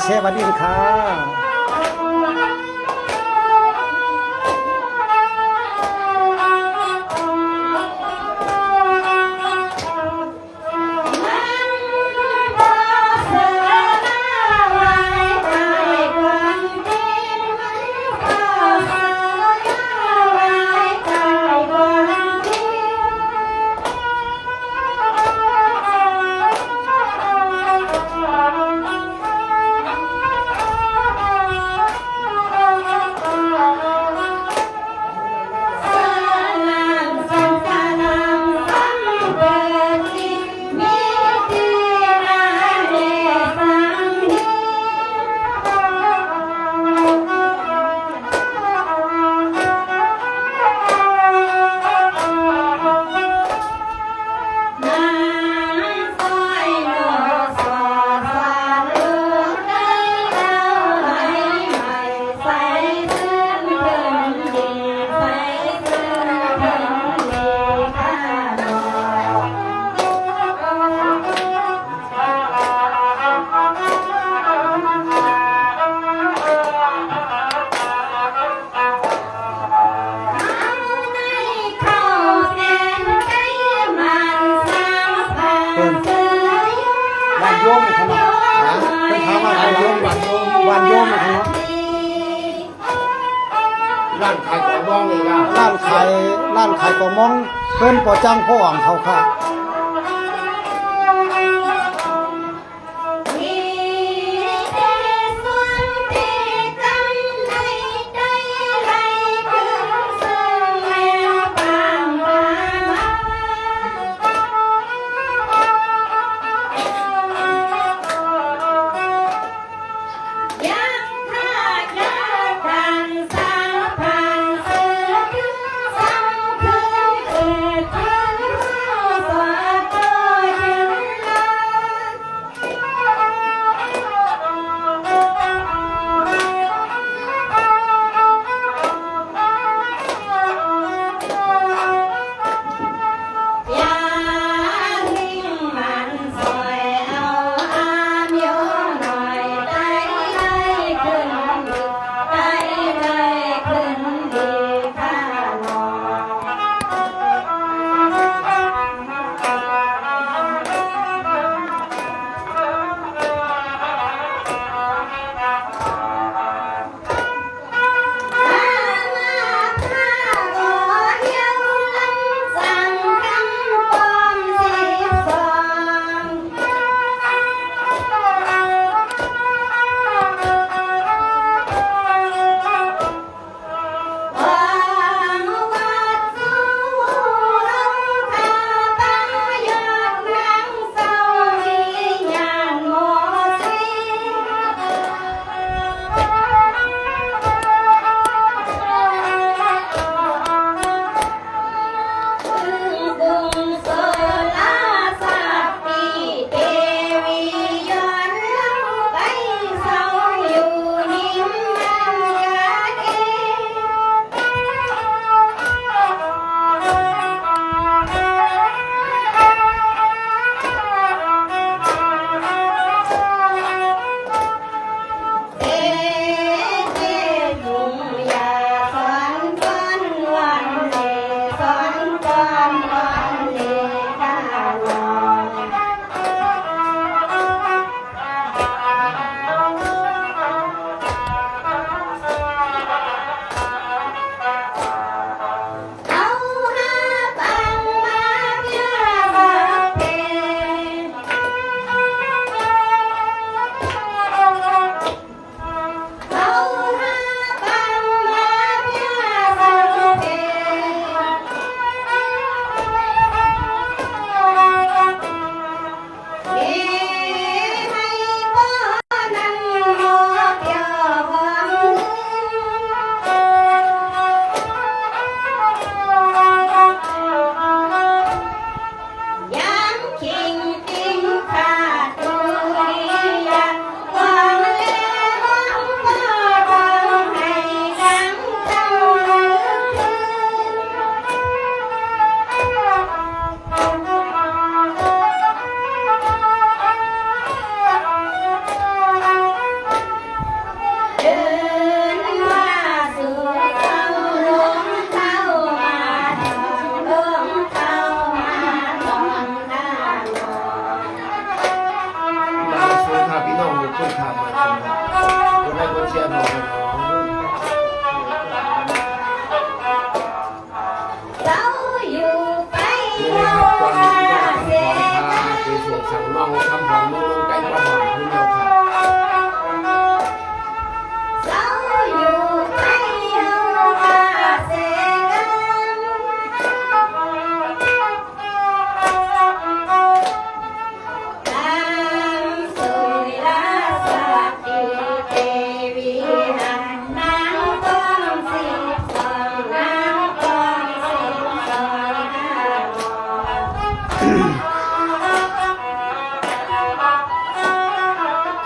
เชฟสวัสดีค่ะโยมเลยครับเนาะเป็นถามว่าวันโยมเลยครับเนาะร้านขายของมองเลยนะร้านขายกระมองเพิ่นก่อจ้างพ่อของเขาค่ะ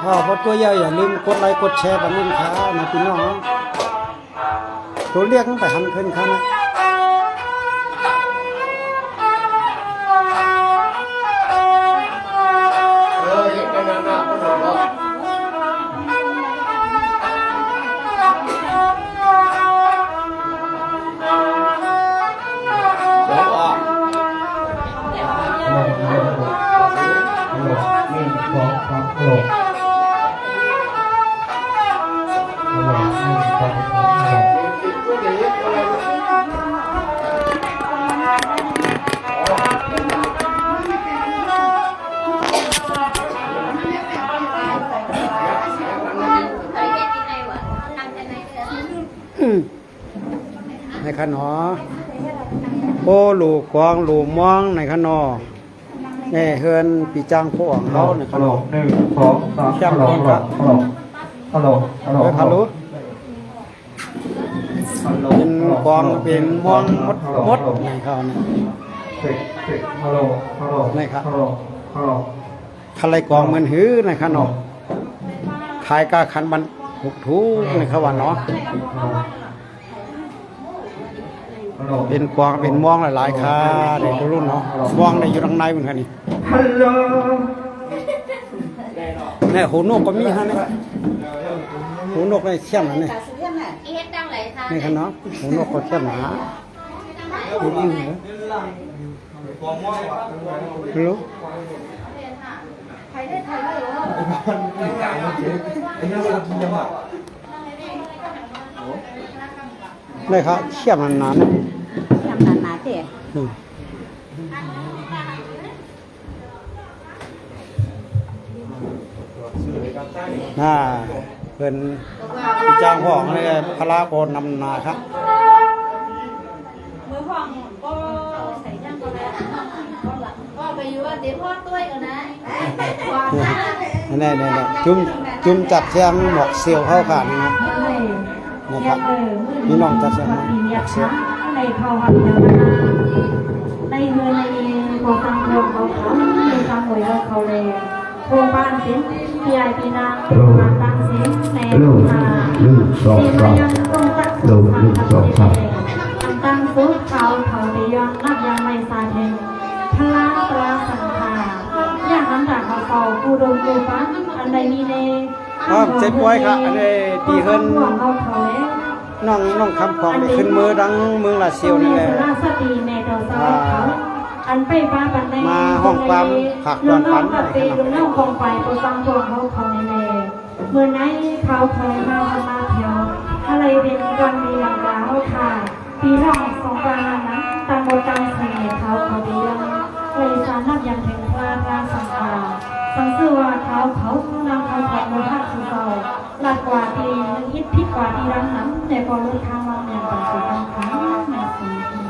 พอตัวใหญ่อย่าลืมกดไลค์กดแชร์กันนุ่นค้านะพี่น้องตัวเรียกตั้งแต่หันขึ้นค้านะเห็นกันนะนะคนหนึ่งในขนอโอ้ลูกกวางลูกมองในขนอนี่เฮือนปีจางพวกเขาในขนอแคมป์คนก็ฮัลโหลเป็นกวางเป็นมองมดในเขาเนี่ยในครับทะเลกวางเหมือนหื้อในขนอขายกาขันบันหุกทูในเขาว่าเนาะเป็นกวางเป็นม่วงหลายๆค่ะเด็กรุ่นเนาะม่วงในอยู่ทางในเหมือนกันนี่เนี่ยหูนกก็มีฮะเนี่ยหูนกในเชี่ยมนะเนี่ยนี่ค่ะเนาะหูนกก็เชี่ยมหนาดูดีเหรอรู้เลยครับเชี่ยมนานๆเนี่ยหนาเจ๊น่าเป็นจ้างห้องเลยพระโกนนำนาครับมือห้องก็ใส่จ้างก็ได้ก็ไปอยู่ว่าเดี๋ยวพ่อตุ้ยกันนะนี่จุ่มจัดเสียงหมอกเสียวเข้าขาดนะนะครับพี่น้องจัดเสียงหมอกเสียวในเขาหันเดียวนะในเงินในโครงการรวมเขาในทางหน่วยเขาเลยโครงการเส้นพี่ใหญ่พี่นางมาตั้งเส้นในที่มายังต้องตัดสุขภาพตั้งสุขเขาไปย้อนนับยังไม่สาเองพลังปราสังขารอย่างนั้นจากเขากูโดนกูฟันอันใดมีในเจ็บป่วยครับอันนี้ตีเฮิรนน้องคำของขึ้นมือดังเมืองลาเซียวนี่แหละมาห้องความผักตอนปันน้องของไฟตัวตั้งตัวเขาในเมื่อไหนเขาเคยมาเที่ยวอะไรเป็นวันมีหลังดาวค่ะปีรองสงกรานต์นั้นตามโบราณเสน่ห์เขาเดียวเลยสารนับยังถึงพระสังฆาสังเกตว่าเขานำเขาของมูลค่าสุดเก่าหลักกว่าที่ฮิตพิกว่าที่รังนั้นแต่พอรู้ทางเราเนี่ยเป็นสิ่งสำคัญในสิ่งนี้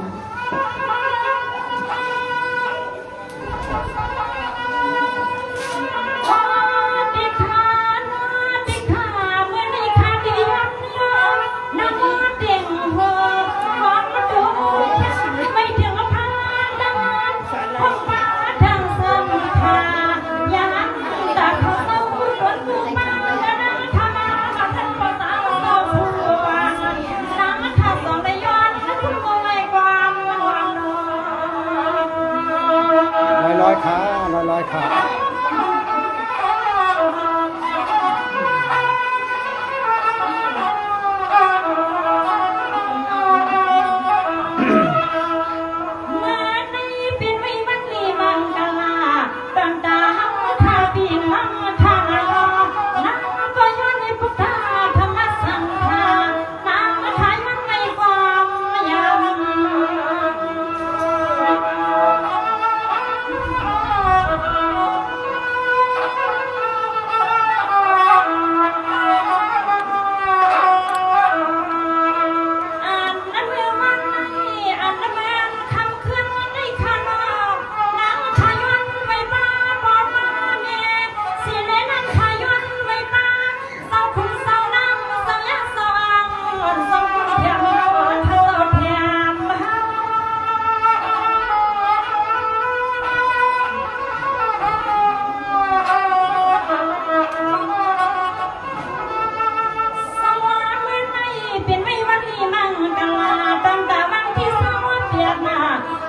กันลาตั้งแต่วันที่สาวเปลี่ยนหน้า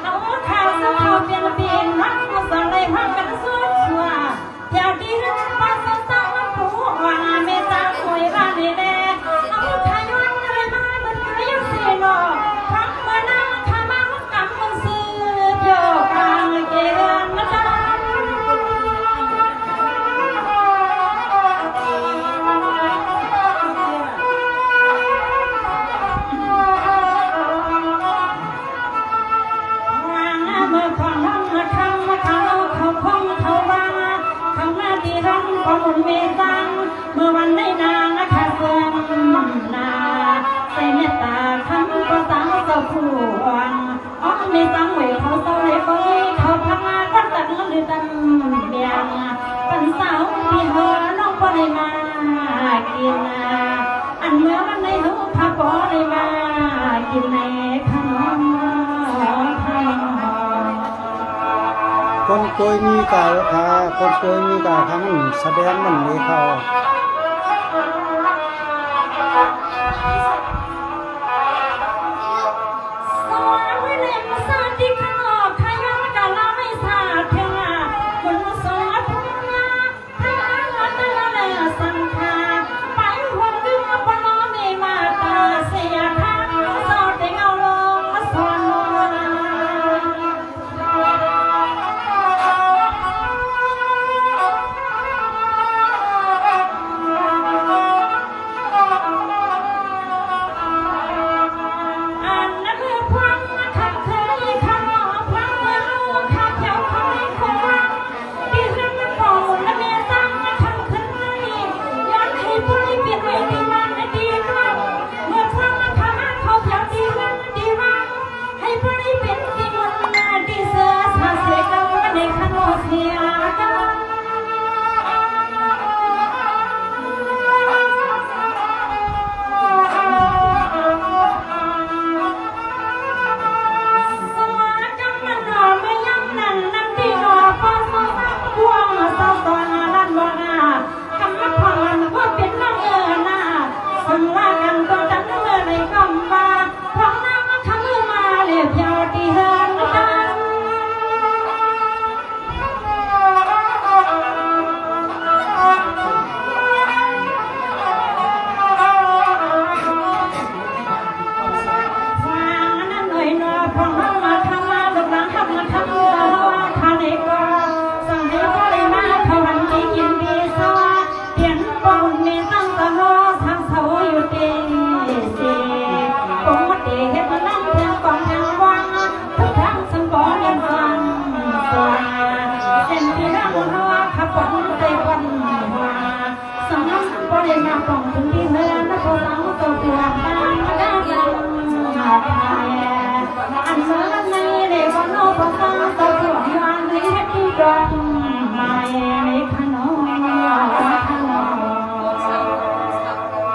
เอาข้าวสักข้าวเปลี่ยนปีนรักกูสั่งเลยพักกันสุดชั่วอยากดีว่าสาวผู้ว่าไม่ตาหวยบ้านนี่แน่เอาทายวันเลยมาเหมือนเคยยังเสียหนอพักมานั่งทำมากำมือซื้อโยกกางเกงมาดันเมตังเมื่อวันได้นางนะคะเสื่อมนาใส่เมตตาคำประสานเจ้าผู้วังอ๋อเมตังเวเขาเศร้าเลยก็เขาพังมาก็ตัดเงินหรือตันเบียงเป็นสาวพี่เฮอน้องก็ได้มากินอันเมื่อวันได้หูพาปอได้มากินในขนมคนเคยมีกายค่ะคนเคยมีกายค่ะมันแสดงมันเลยเขา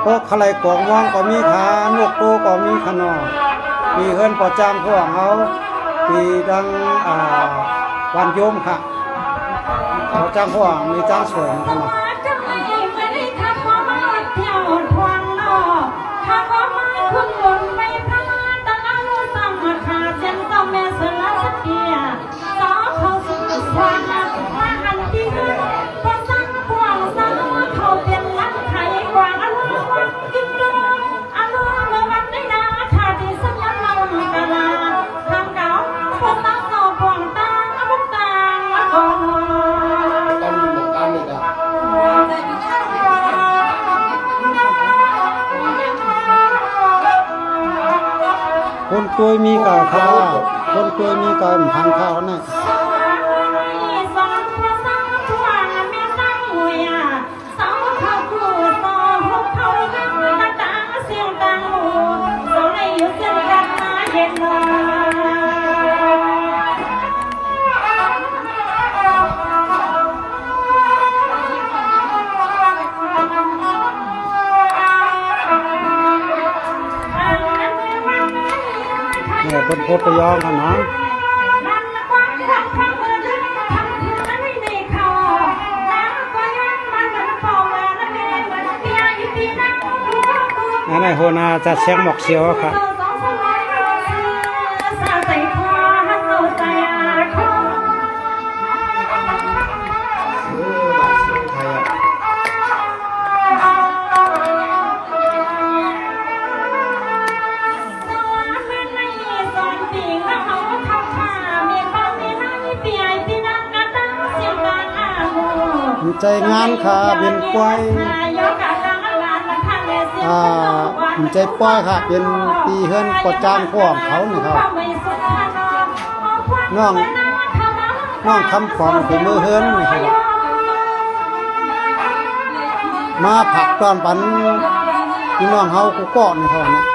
พวกใครกวงมองก็มีขานกโตก็มีขนอมีเฮินปอจางพวกเขามีดังวันโยมค่ะปอจางพวกมีจ้างสวยขนอคนเคยมีกาข้าคนเคยมีการทางข้าวน่ะเนี่ยคนโคตรยองค่ะนะอันนี้หัวหน้าจัดเสียงหมอกเสียวค่ะ ใจงานค่ะเป็นปอยใจปอยค่ะเป็นปีเฮือนกดจ้างพวกเขานี่ครับน้องคำของเป็นมือเฮือนนี่ครับมาผักตอนปันพี่น้องเฮากูเกาะนี่เขาเนี่ย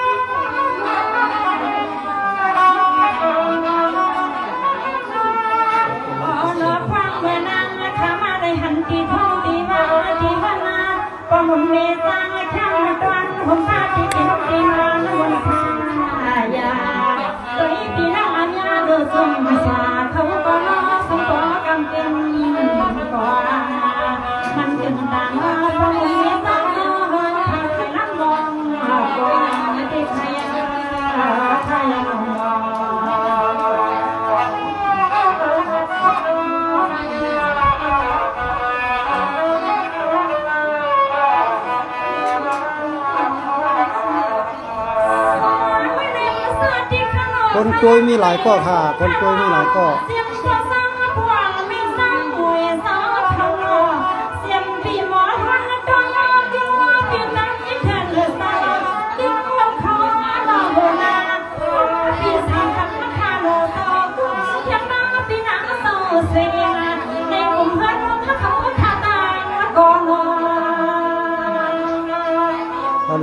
ผมเมตตาข้าตอนผมพาที่เป็นปีมาลวนพายาโดยปีน้าญาเดือดสมชาเขาก็ล้อสมปอกำเป็นก่อนมันจึงต่างว่าผมเมตตาถ้าใครนั่งมองก่อนที่ใครใครมองคนกล้วยมีหลายก้อค่ะคนกล้วยมีหลายก้อ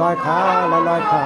ลอยขาลอยขา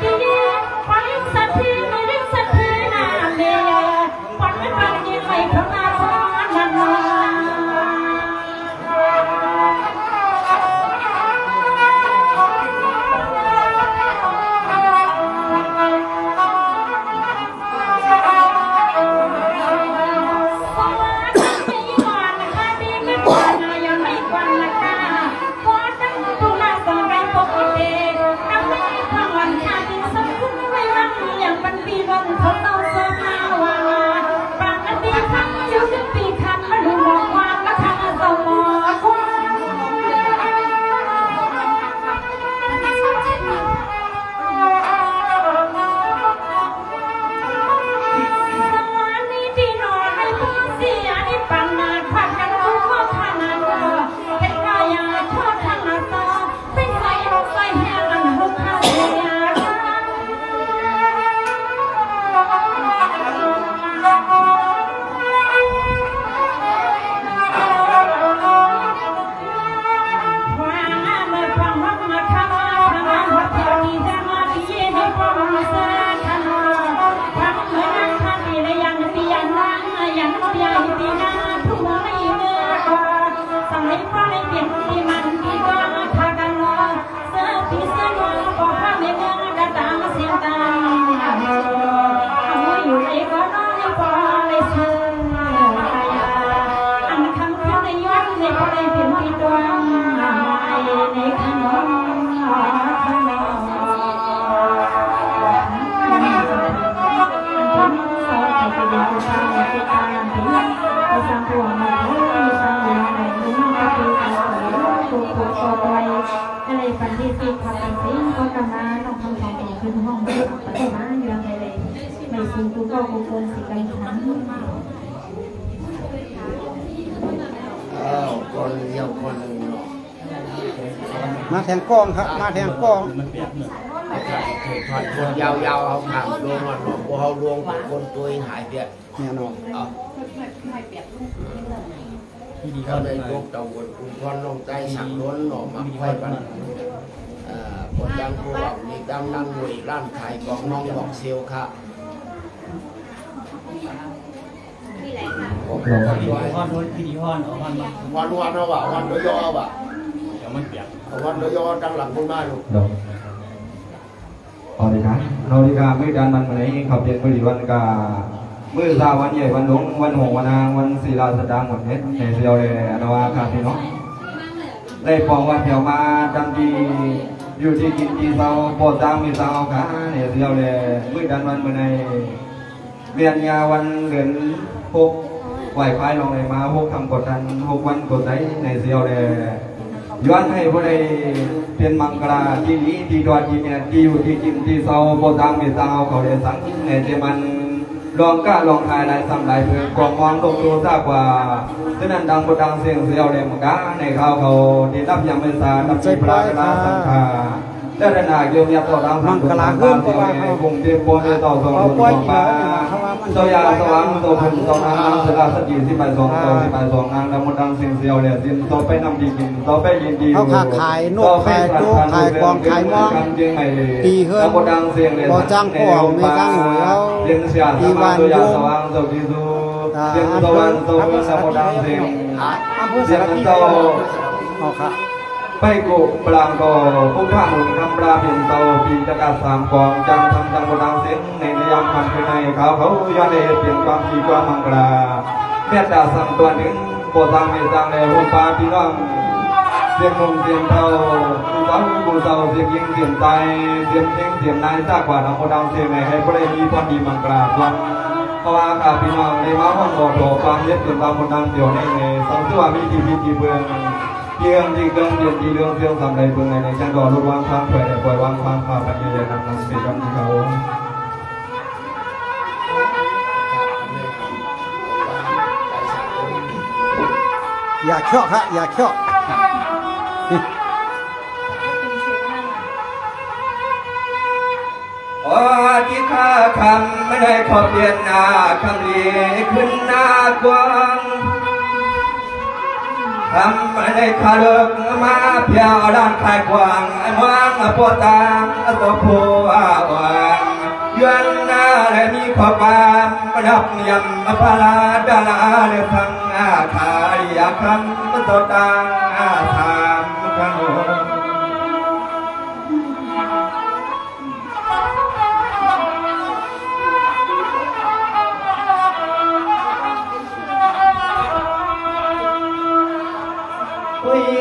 เ เป็นสิ่งก็กำลังต้องทำของตัวขึ้นห้องไม่ออกไปมาเยือนไปเลยไม่สูงตัวก็คงคงสิกันทั้ง คนเดียวคนหนึ่งเนาะ มาแทงกล้องครับมาแทงกล้อง คนยาวๆเอาขางดวงมันเนาะพอเอาดวงคนตัวหายเปียก เนี่ยเนาะ เขาเลยยกตะวันคุณพรลงใจสั่งล้นหน่อมาไฟบันคนยังผู้หวังมีดำนั่งหน่วยร้านขายของน้องบอกเซลค่ะวันเอาว่ะวันโดยอว่ะวันโดยอตั้งหลังคุณมาลูก เอาดีครับเราดีครับไม่การมันวันนี้ขับเย็นบริวันกาเมื่อซาวันใหญ่วันหลงวันหงวันนางวันศิลาสดางหมดเน็ตในเซียวเลยอนาวาคาพี่น้องได้ปองวันเที่ยวมาดังดีอยู่ที่กินที่เศร้าปวดตามมีเศร้าขาในเซียวเลยเมื่อดันวันเมื่อในเวียนยาวันเหลือนพกไหวไฟลงในมาพกทำกดดัน6 วันกดใจในเซียวเลยย้อนให้ผู้ใดเป็นมังกรที่นี้ที่ดอนที่เนี่ยที่อยู่ที่กินที่เศร้าโปรตังมีเศร้าเขาเรียนสังในเจมันลองกล้าลองทายลายซ้ำลายเพื่อกองมองตรงตัวทราบว่าฉะนั้นดังบดังเสียงเสียวเลยมังกรในเขาที่รับยังไม่สารับใจปลากระสังขาและระนาเกี่ยวกับต่อทางมังกรเพื่อนเพราะว่าเขาคงเตรียมโปรเตต่อสองคนของป้าเจ้ายาสว่างตัวพุ่งต่อนางสลาสกีที่ไปสองตัวที่ไปสองนางดังบดังเสียงเสียวเลยสินต่อไปนำดีกินต่อไปยินดี เขาขายนกขายตู้ขายกองขายมองตีเฮือนบ่จ้างพ่อไม่จ้างหัวเอาตีวันยุ่งอำเภอสมุทรดังเสียง อำเภอสารพีเอาครับ ไปกุปรางโกพุทธามุนคำราบินโตปีจักรสามกองจังทำจังบดังเสียงในนิยามคำภายในเขาย้อนเดเปลี่ยนความดีความมังกราเมตตาสัมตัวหนึ่งโปรดทางในทางในหัวปลาพี่น้องเสียงนุ่มเสียงเท่าผู้สาวผู้สาวเสียงยิงเสียงใจเสียงเพ่งเสียงนายซากกว่าทางบดังเสียงในให้ผู้ใดมีความดีมังกราพลังเพราะว่าข้าพี่น้องในมาห้องโอโถความเย็ดเกินตามบดังเดียวในสังเกตว่ามีที่พิธีเบืองเกี่ยงที่เกินเดียนที่เรื่องเสียงทำในเบืองในจังหวัดรุ่งวางความเผยในปล่อยวางความข่าวปัญญาในนำเสียงที่เขา อย่าเคี้ยวครับอย่าเคี้ยว โอ้ที่ข้าคำไม่ได้ขอเปลี่ยนหน้าคำดีขึ้นหน้ากว้างทำไม่ได้ขาเลิกมาเพียวด้านขายกว้างวางปวดตางตัวผู้วางยันหน้าและมีขอบามดับยำพลาดาลาเลฟังขาดียาคำตัวตังทำขัน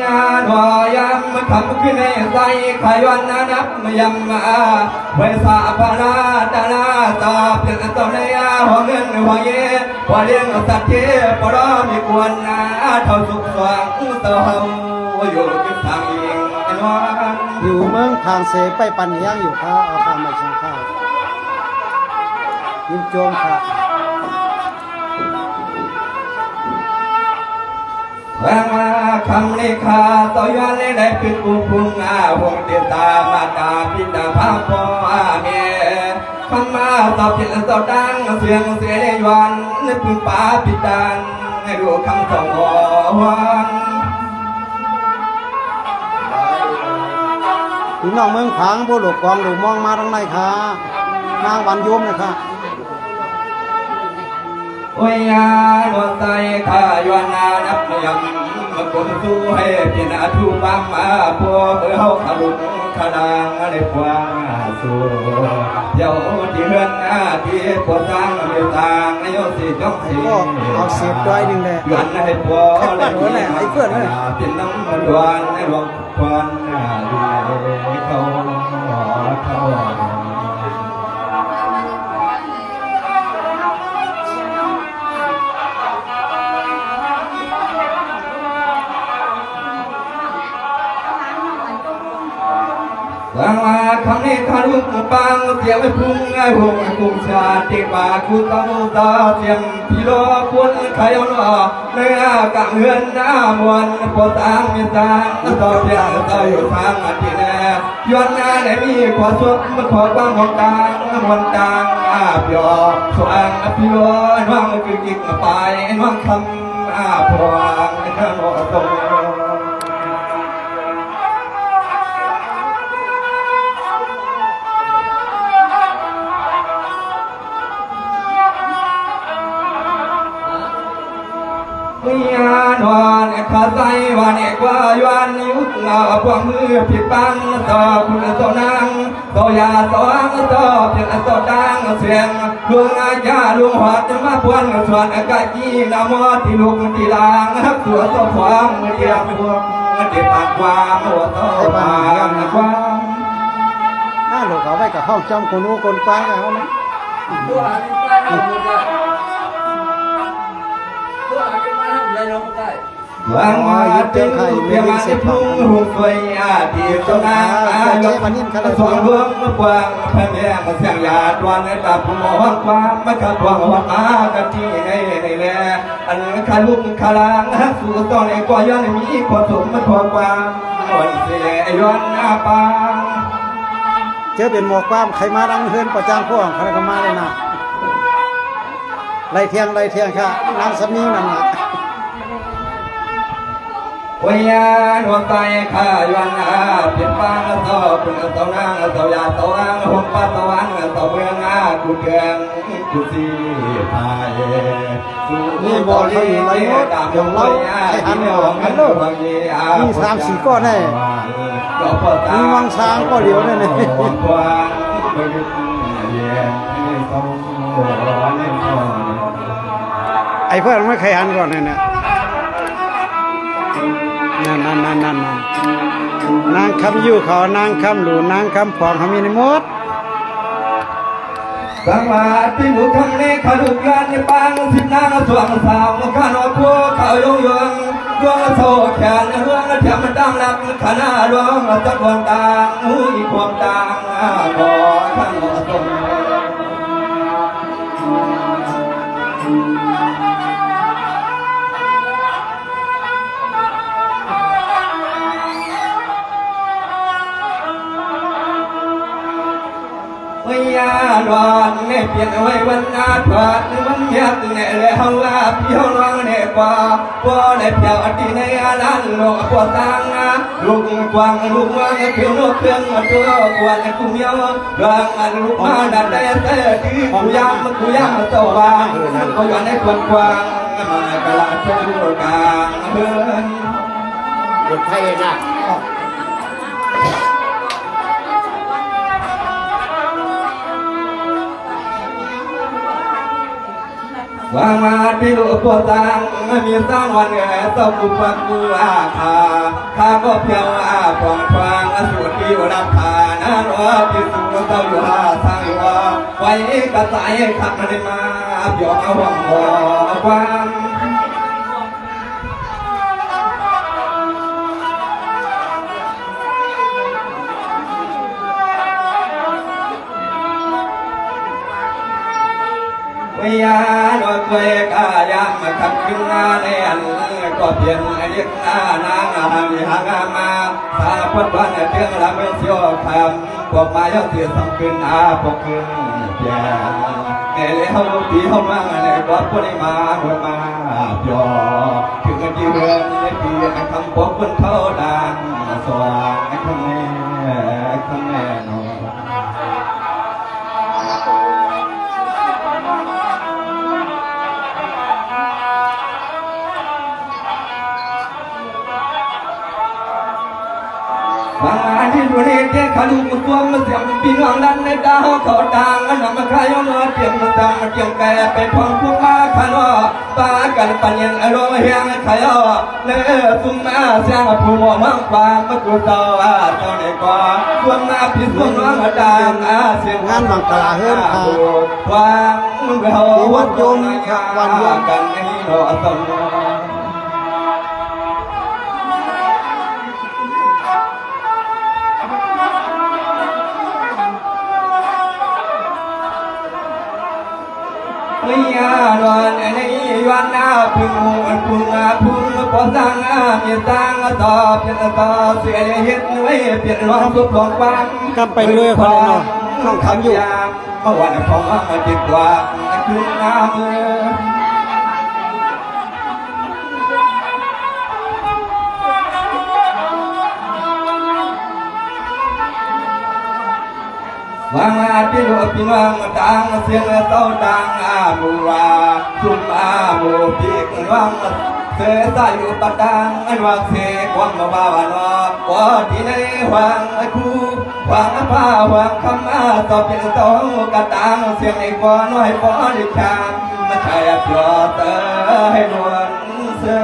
ยาหน่อยำทำขึ้นในใจขยันนับยำมาไว้สาพนาตาลาตาเปลี่ยนตัวในหัวเงินหัวเย่หัวเลี้ยงสัตว์เย่ปรมีควรเท่าสุขสว่างเต่าอยู่ที่ทางเองนวล อยู่เมืองทางเสไปปันย่างอยู่ครับเอาข้าวมาชิมข้าวยิ้มโจมครับ ว่ามาคำเลขาต่อยวันเลยได้เป็นผู้พุงหงเดียตามาตาพิตาพาพ่อแม่คำมาตอบผิดตอบดังเสียงเสียยวันนึกพึ่งป้าพิดานให้ดูคำส่งวัน พี่น้องเมืองผางผู้หลบกองหลูมองมาตรงไหนคะนางวันโยมนะครับ โอ้ยาโนใจข้ายวนนานับยำมาคนสู้ให้เพียรทุบามมาพวกเฮาขลุกขนางในกว้างสู้เดี๋ยวที่เฮือนที่ปวดทางไม่ต่างในโยสิจ้องให้ เอาเสียบด้วยหนึ่งเลย ย้อนให้พวกเลยเป็นน้ำมันหวานในหลวงควันดูเขาเขา ว บางว่าคำนี้ทะลุปังเสียงไม่พุ่งไอ้หงกุมชาติปาคุณตาตาเสียงพี่รอคนใครเอาหน้าเนื้อกะเงินหน้ามวนปวดตังมีตังต่อเพียงต่ออยู่ทางอันที่แน่ย้อนหน้าไหนมีขอสุดมาขอบ้างของตังวันตังอาบยอสว่างพี่รอว่างกินกินไปว่างคำอาพวงข้างหัวตรงมีนวันข้าใจวันกว่าวันยุคเงาพวงมือผิดบังต่อคุณต่อนางต่อยาต่อต่อเพียงต่อดังเสียงลุงอาญาลุงหัดมาพวนสวนอากาศจีนามอที่ลุงที่ลางตัวต่อความเดียบพวงเด็ดปากความหัวต่อปากความ น่าหลกเอาไว้กับห้องจำคนนู้นคนฟ้ากับเขานะ ตัวอะไรก็ได้ตัวอะไรก็มาทำอะไรเราก็ได้ วางมาเต็มเพียงมาที่พุ่งหุ่นไฟอาที่ตรงนั้นสองดวงกว้างพระแม่มาเสียงยาดวนในตาผู้มองความมาขัดวางวัดมากันที่ในแลอันขาลุกขาลางสู่ตอนไอ้ก้อยย้อนมีขอสมมาขอความวันเสียย้อนหน้าปาง เจอเป็นหมอกความใครมาดังเฮือนประจางพวกใครก็มาเลยนะไรเทียงค่ะนางสมีนั่นน่ะ วิญญาณหัวใจข้าย้อนอาเปลี่ยนปางต่อคุณต่อนางต่อยาต่ออังหงปาต่ออังต่อเมืองอากูเกิงกูสีพาย นี่บอกเขาอยู่ไรหมดอย่างเราให้หันออกกันเลยมี3-4ก้อนแน่มีวังช้างก็เหลียวแน่ ไอ้เพื่อนไม่ใครหันก่อนเนี่ยนั่นนางคำยู่เขานางคำหลูนางคำผองเขามีในหมด สังวาที่บุคำนี้ขาดุกยันในปางสิบนางสวงสาวข้านอพัวเขายงยงดวงโซ่แขนดวงเทียมดังนักขณะดวงตะกวนตาอีความตาขอท่านทรงวิญญาณวันเนี่ยเปลี่ยนไว้วันนาถอดวันยักเนี่ยเลยเฮาว่าพี่เฮาร้องเนี่ยกว่าพอได้เพียวอดีในอาลันโลกปวดตังลูกกวางลูกว่าเพียวนกเพียงตัวกวนกูเมียวรังลูกมาดัดได้แต่ที่กูยามเจ้าว่าก็ย้อนให้กวางกวางมากะลาเจ้ากลางเฮือน เด็กไทยนะ วางมาที่ลูกปวดตังมีสร้างวันเงยต้องกุปักกูอาข้าก็เพียวปองฟางสุดที่รับทานรอที่สุดเจ้าอยู่สร้างอยู่ไว้กระสายขัดมาได้มาเปียวเอาหวังหัวความ วิญญาณเคยกายามมาขับขึ้นหน้าในอันก็เพียงเรียกหน้านางหามีหางมาสาพัดวันเพียงละไม่เสียวคำพวกมาย่อเสียสำคืนพวกคืนเพียงเอเลี้ยวปีเข้ามาในวัดพนิมาหัวมาเปียวถึงกี่เดือนในปีคำพวกคนเท่าดังสว่างคำแน่นอน บางอันที่ดูนี่เจ้าขาลูกตัวมันเสียงปีน้องนั้นในดาวเขาดังอันนั้นมาขายเอามาเตรียมมาตั้งมาเตรียมแก่ไปพองพวกมาขานว่าตากันปัญญาอารมณ์เฮียงขายเอาเนื้อฟุ้งมาเสียงผู้มองมังฟ้ามากูเจ้าเจ้าในกว่าพวกมาพิษพวกน้องดังเสียง งานบังกลาเฮือนค่ะ วางเราวันยมวันยมกันในโลกสม างหน้าพึ่งพึ่งพึ่งพอสร้างมีสร้างต่อเปลี่ยนต่อเสียเฮ็ดไว้เปลี่ยนรองทุกหลงบ้าน กำไปด้วยคนเนาะน้องทำอยู่ เมื่อวันของจิตว่าคืนน้ำมือวางอาทิตย์พี่น้องต่างเสียงเต้าต่างบัวสุมบัวพี่วังเสือตาอยู่ปัดดังอันว่าเสกวังมาบ้านว่าที่ในวังคู่วังผ้าวังคำต่อเป็นเต้ากระตังเสียงในก้อนน้อยก้อนดิชามมาใช้ปลอดเตอให้นวลเสือ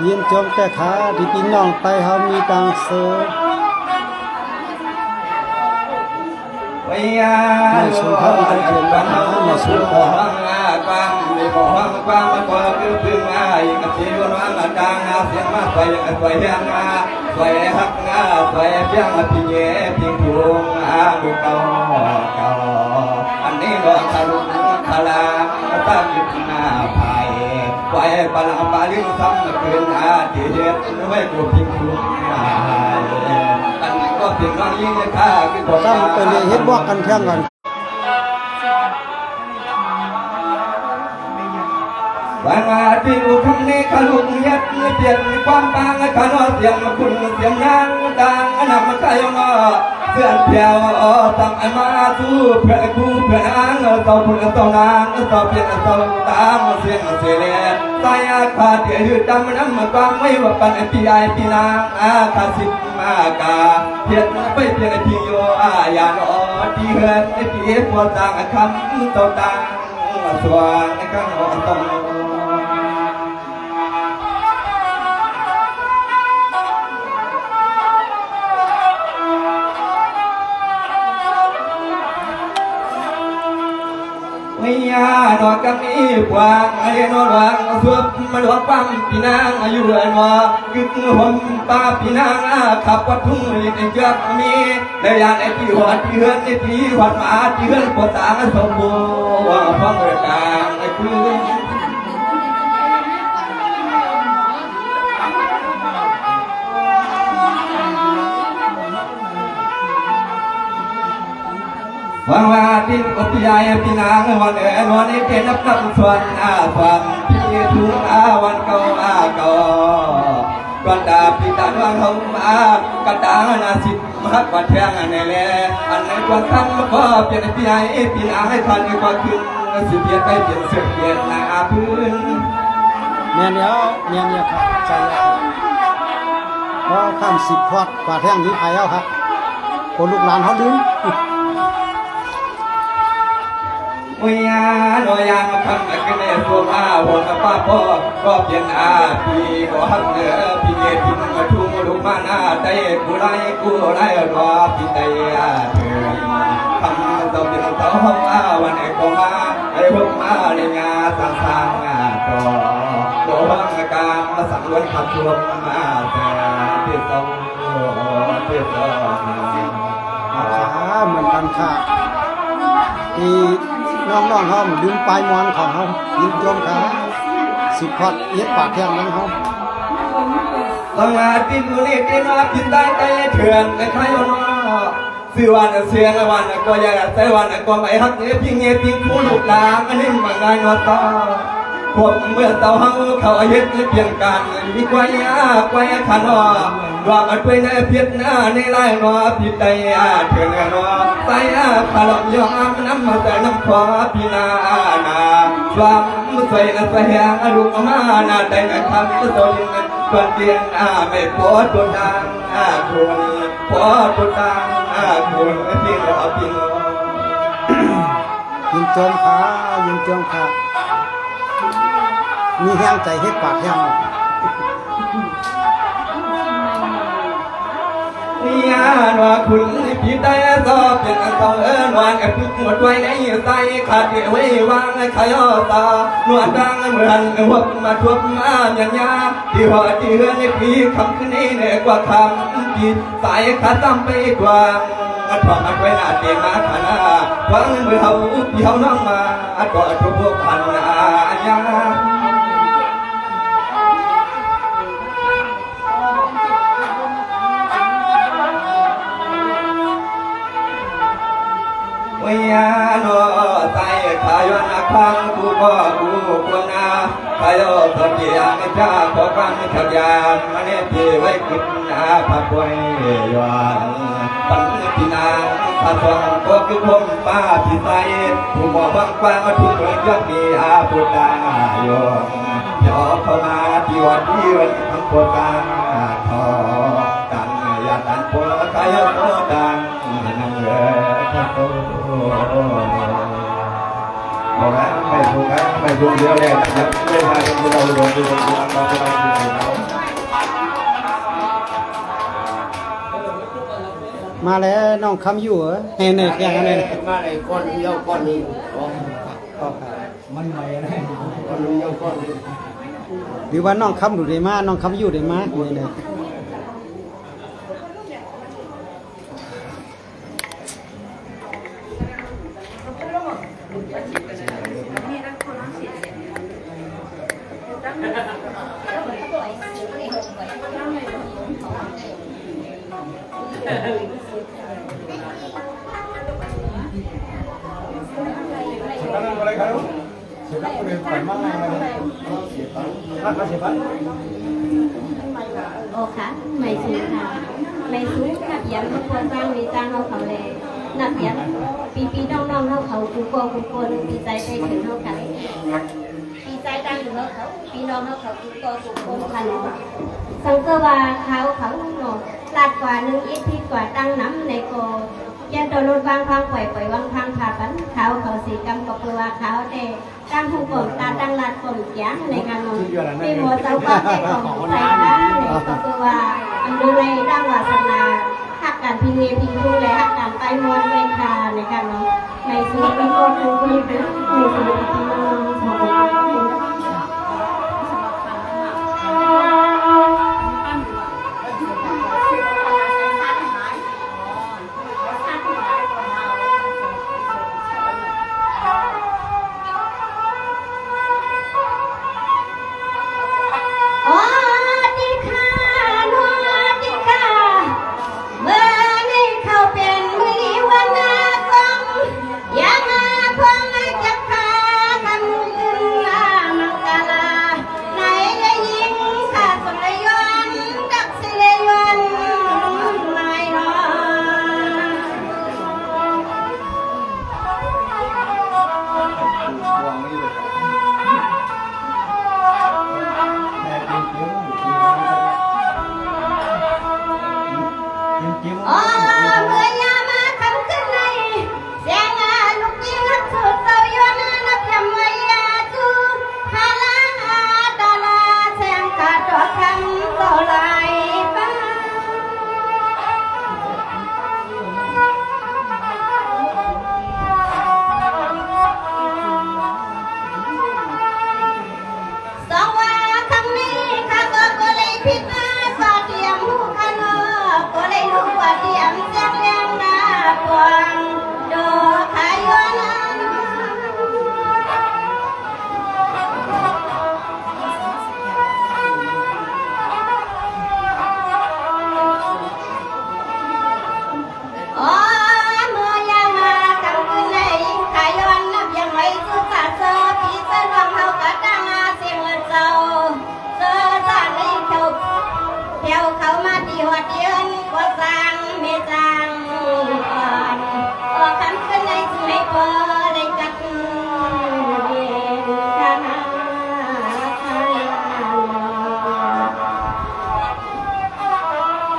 เยี่ยมชมแก่ขาที่พี่น้องไปเขามีตังเสือในสุภาพการเขียนปัญหาในสุภาพความในบ่ห้องความมันก็คือพึ่งง่ายกับที่วันว่างจางเสียงมาใส่ใส่เพียงใส่หักใส่เพียงพี่เย่พี่ดวงดูเก่าอันนี้ก็ทะลุทลาตั้งอยู่หน้าภายไว้ปลังปาลิ้งซ้ำคืนที่เด็ดไว้กูพิงดวงอันนี้ก็เพียงน้องยิ่งค่าคือบ่ ตั้งไปเลยเฮ็ดบอกกันแข่งกัน บางอาทิตย์คำนี้ขลุกยัดเปลี่ยนความบางขนอเสียงคุณเสียงนางดังนำมาใช้มาเสื่อมเพียวตั้งมาสู้เพื่อคู่เพื่อนางต่อคุณต่อนางต่อเพียงต่อตามเสียงเสียเลยใจขาดเดือดดำน้ำความไม่ว่าปันพี่ไอพี่นางขาดสิบมากาเพียงไปเพียงพี่โยอย่านอที่เฮือนพี่ปวดต่างคำต่อต่างสว่างในข้างนอกต้องไม่ยาหนอกับนี้กวางไอ้นอหวังสวบมันหัวปั๊มพี่นางอายุเอ็นว่ากึกผมป้าพี่นางขับวัดทุ่งไอ้เจ้ามีได้ยานไอ้พี่หัวที่เฮือนไอ้พี่หัวมาที่เฮือนปวดตาสมบูรณ์ฟังเรื่องกลางไอ้คืวางว่าที่ปฏิยายพี่นางวันวันนี้เป็นนับส่วนส่วนพี่ทุ่งวันเก่าก่อนดาพี่ตาวังเขากระตานาสิมักวัดแทงในแลอันในกว่าคำก็เปลี่ยนพี่ยายพี่นางให้ทันกว่าขึ้นสิเปลี่ยนไปเปลี่ยนเสื้อเปลี่ยนหน้าพื้นเนี่ยครับใจครับเพราะข้ามสิบพอดกว่าแท่งนี้ไปแล้วครับคนลูกหลานเขาลืมวิญญาณวิญญาณคำกันในพวกหัวกับป้าพ่อก็เปลี่ยนพี่ก็หักเนื้อพี่เย็บมาทุ่งลูกมาหน้าใจกูไล่รอพี่ใจเถื่อนทำต้องเป็นเต้าวันไหนก็มาไอ้พวกมาในงานสร้างต่อวังการมาสั่งล้วนขับชวนมาแต่เพื่อต้องขาเหมือนกันค่ะที่น้องเขาดึงปลายมอนของเขาดึงโยมขาสิบพอดเย็บปากแข้งนั้นเขาต้องมาติดมือนี่ติดมาติดได้ใจเถื่อนแต่ใครมาสื่อวันเสียงวันก็อยากแต่วันก็ไม่ฮักเนี่ยพิงเงี้ยพิงคู่ลูกหลานอันนี้มันง่ายนอตาพวกเมื่อเต่าเขาเย็ดเพียงกันมีกวยขันว่ากันไปในเพียรหน้าในไร่นอพี่ใจเถื่อนนอใจขลับยอมน้ำมาแต่น้ำขวาพี่นาความใส่ใส่แหงลูกมาหน้าใจนะครับตัวยิงตัวเตียงไม่พอตัวดังคนพอตัวดังคนพี่น้องยิงโจมขามีแห้งใจเฮ็ดปากแห้งยาหนวคุณพี่ได้ก็เป็นต้องหนวแอบพึ่งหมดไว้ในใจขาดไว้วางขยอตาหนวดดังเหมือนหัวมาทวบมาอย่างยาที่หัวที่เฮือนในพี่คำขึ้นนี้เนี่ยกว่าคำจิตสายขาดตั้มไปกว่า อัดความอัดไว้หน้าเตียงมาขนาหวังเมื่อเขาน้องมาอัดก็อัดทุกพันอันยาวิญญาณใจขายนักพังกูก็กูควรนาขายสดอย่างไม่จ้าขอความขับยานมาเนี่ยที่ไว้กินผักไว้ย้อนปัญญานางผัดฟองก็คือพงป้าที่ใส่ผู้หมอบางกว้างมาทุกเรื่องยอดมีพูดได้โยมย่อเข้ามาที่วัดที่วันทั้งปวดตาทอดังอย่าดันปวดกายโตดังนั่งเลยทั้งโตบอกแล้วไม่ถูกนะไม่ถูกเดียวเลยนะครับไม่พากันดูเราดูเรามาแล้วน้องคำอยู่เหรอเห็นเนี่ยอย่างนั้นเลย มาเลยก้อนเดียวก้อนหนึ่ง มันใหม่อะไร ก้อนเดียวก้อนหนึ่ง หรือว่าน้องคำอยู่ได้มาน้องคำอยู่ได้มาเนี่ยเลย อะไรครับเสร็จแล้วก็เดินผ่านมาอะไรถ้าเสียปั๊บ โอ้ค่ะไม่ซื้อค่ะไม่ซื้อนักเรียนทุกคนจ้างมีจ้างเขาเลยนักเรียนปีน้องเขาทุกคนดีใจไปถึงเท่ากันดีใจดังอยู่เขาปีน้องเขาทุกคนค่ะเนาะสังเกตว่าเขาเนาะลาดกว่านึงอีกที่กว่าตั้งน้ำในโกยันโดนรถวางพังปล่อยวางพังขาปันเขาสีกำกับตัวเขาแต่ตั้งหูกลมตาตั้งลาดกลมแย้งในการนอนที่มัวเจ้าก็ได้ของใจนะในกับตัวอันดูในดังวาสนาหักการพิเวพิทูและหักการไปมวนเวทาในการนอนในสุริโกทูวิปในสุริพิมานของเขามาตีหัวเดือนก็สร้างเมจังก่อนออกคำขึ้นในสมัยพอได้จัดเย็นคณะ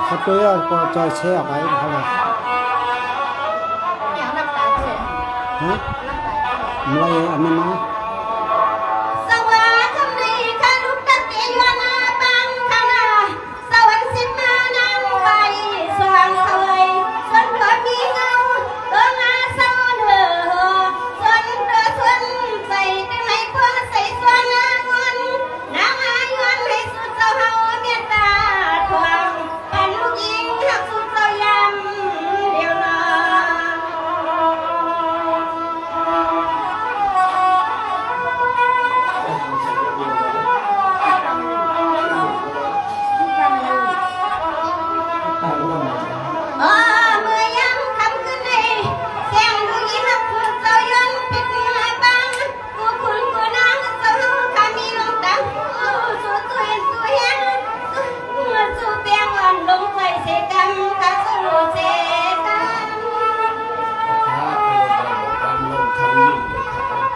เขาตัวก็จอยแช่ออกไปเขาเลยฮะอะไรอันนั้นนะ กัมคาสุเสกัม ถ้าเป็นการลงคำนี้นะครับ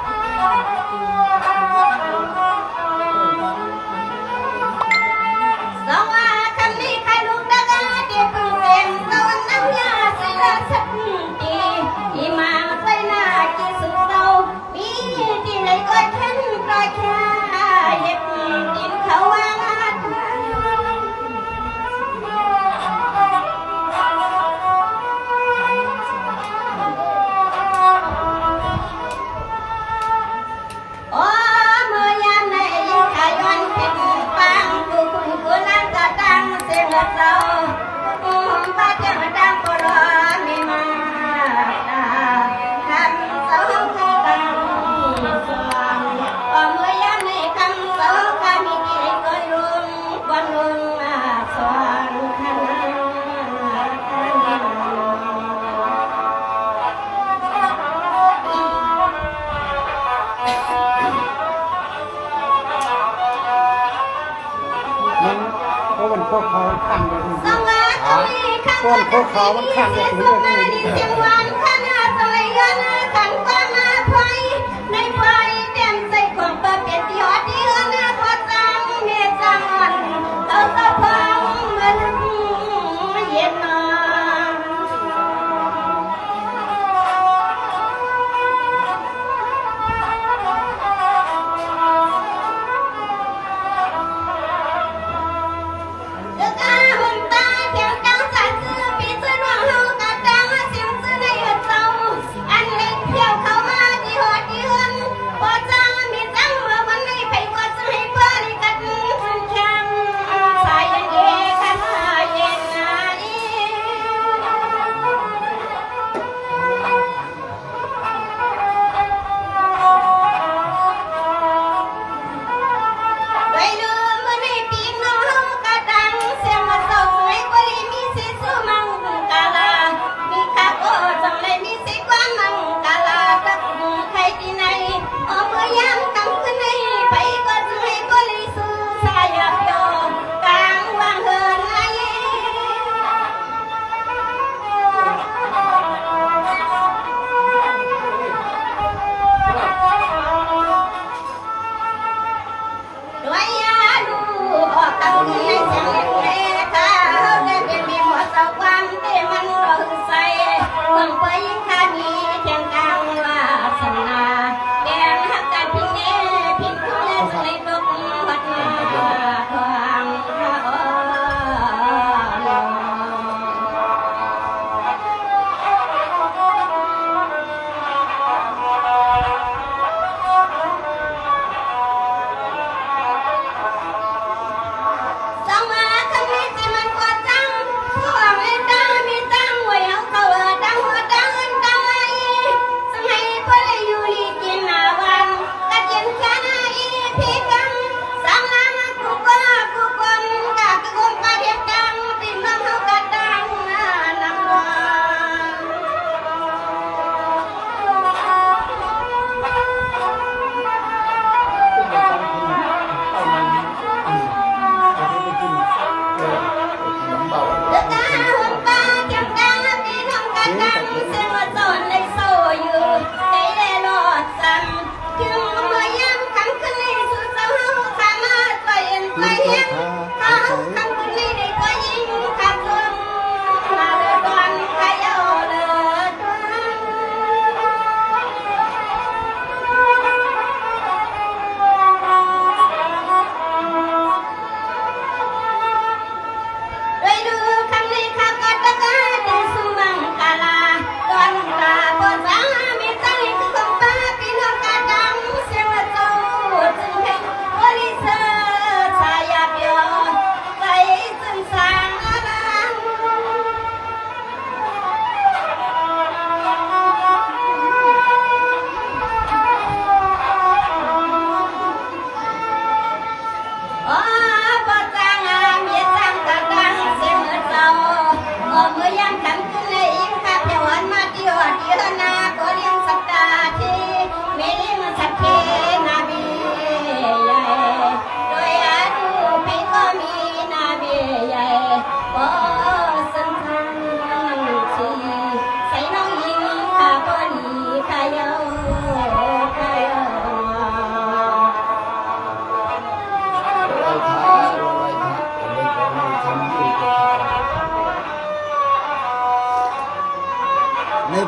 สวาคำนี้ใครลูกตะกาเก็บเต็มตอนน้ำยาสิละสักทีอีมาใส่หน้าจีสุดเศร้ามีที่ไหนก็ฉันก็แค่เห็บดินเขาว่าโอ้เมื่อยามในยิ่งขย้อนเป็นปังกูคุณกูนั่งกระตังเสียงเศร้าป้าเจ้าดังก็รอไม่มาคำเศร้าคือกังสว่างโอ้เมื่อยามในคำเศร้าก็มีกี่คนรุมวันลุงสว่างขนาด มันเพราะมันพวกเขาขังไปถึง สวัสดีค่ะต้นโคกเขามันขังอยู่ตรงนี้เสียงหวานขนาดตัวเยอะนะขังก็มาไฟในไฟเต็มใส่ของเปิดเป็นยอดที่เอื้อนะพอจังเมจังอ่อนเขาตะพังมันเย็นนอน เจ้าตาหุ่นตาเที่ยวจังสัตว์ซื้อปีซื้อดวงเฮากะตังเสียงซื้อในเจ้าอันเล็กเที่ยวเขา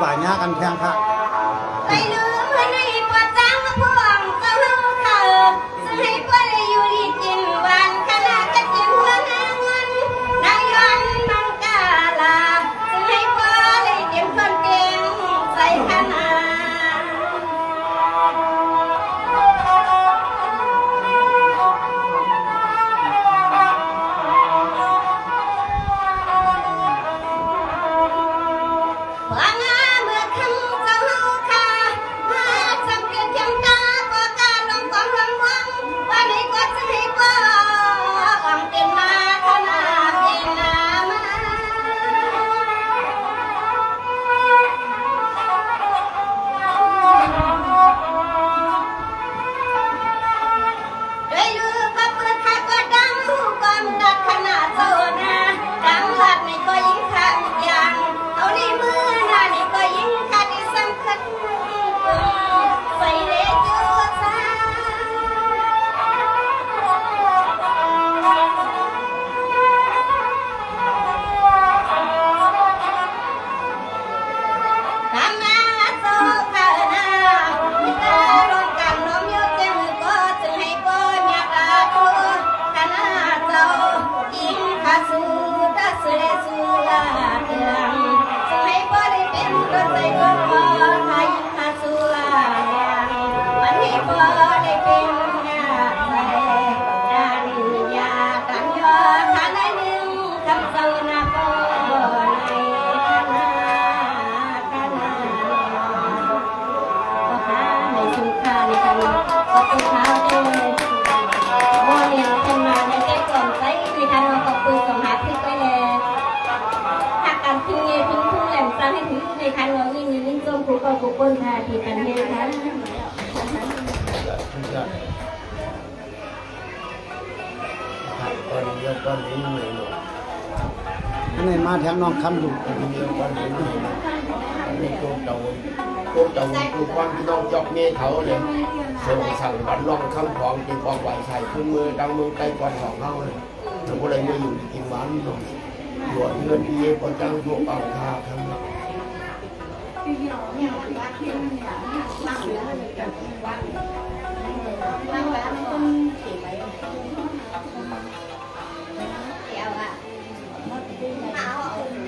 บ่ายญากันแพงค่ะ ไปลืมเพื่อนในปวดจังพวงเจ้าเขาซึ่งให้เพื่อนได้อยู่ดีกินวันขณะกระจินหัวหน้าเงินนายย้อนมังกาลาซึ่งให้เพื่อนได้เตรียมคนเก่งใส่ขนาดอันนี้มาแถวน้องคำอยู่ cô chồng cô quan non chọc nghe thấu này sổ sẵn bắn non không còn thì còn quậy xài phương mưa đang mưa tay còn khoảng không này nó có đây mới dùng kim bán rồi rồi người đi còn trăng thuộc bằng tha không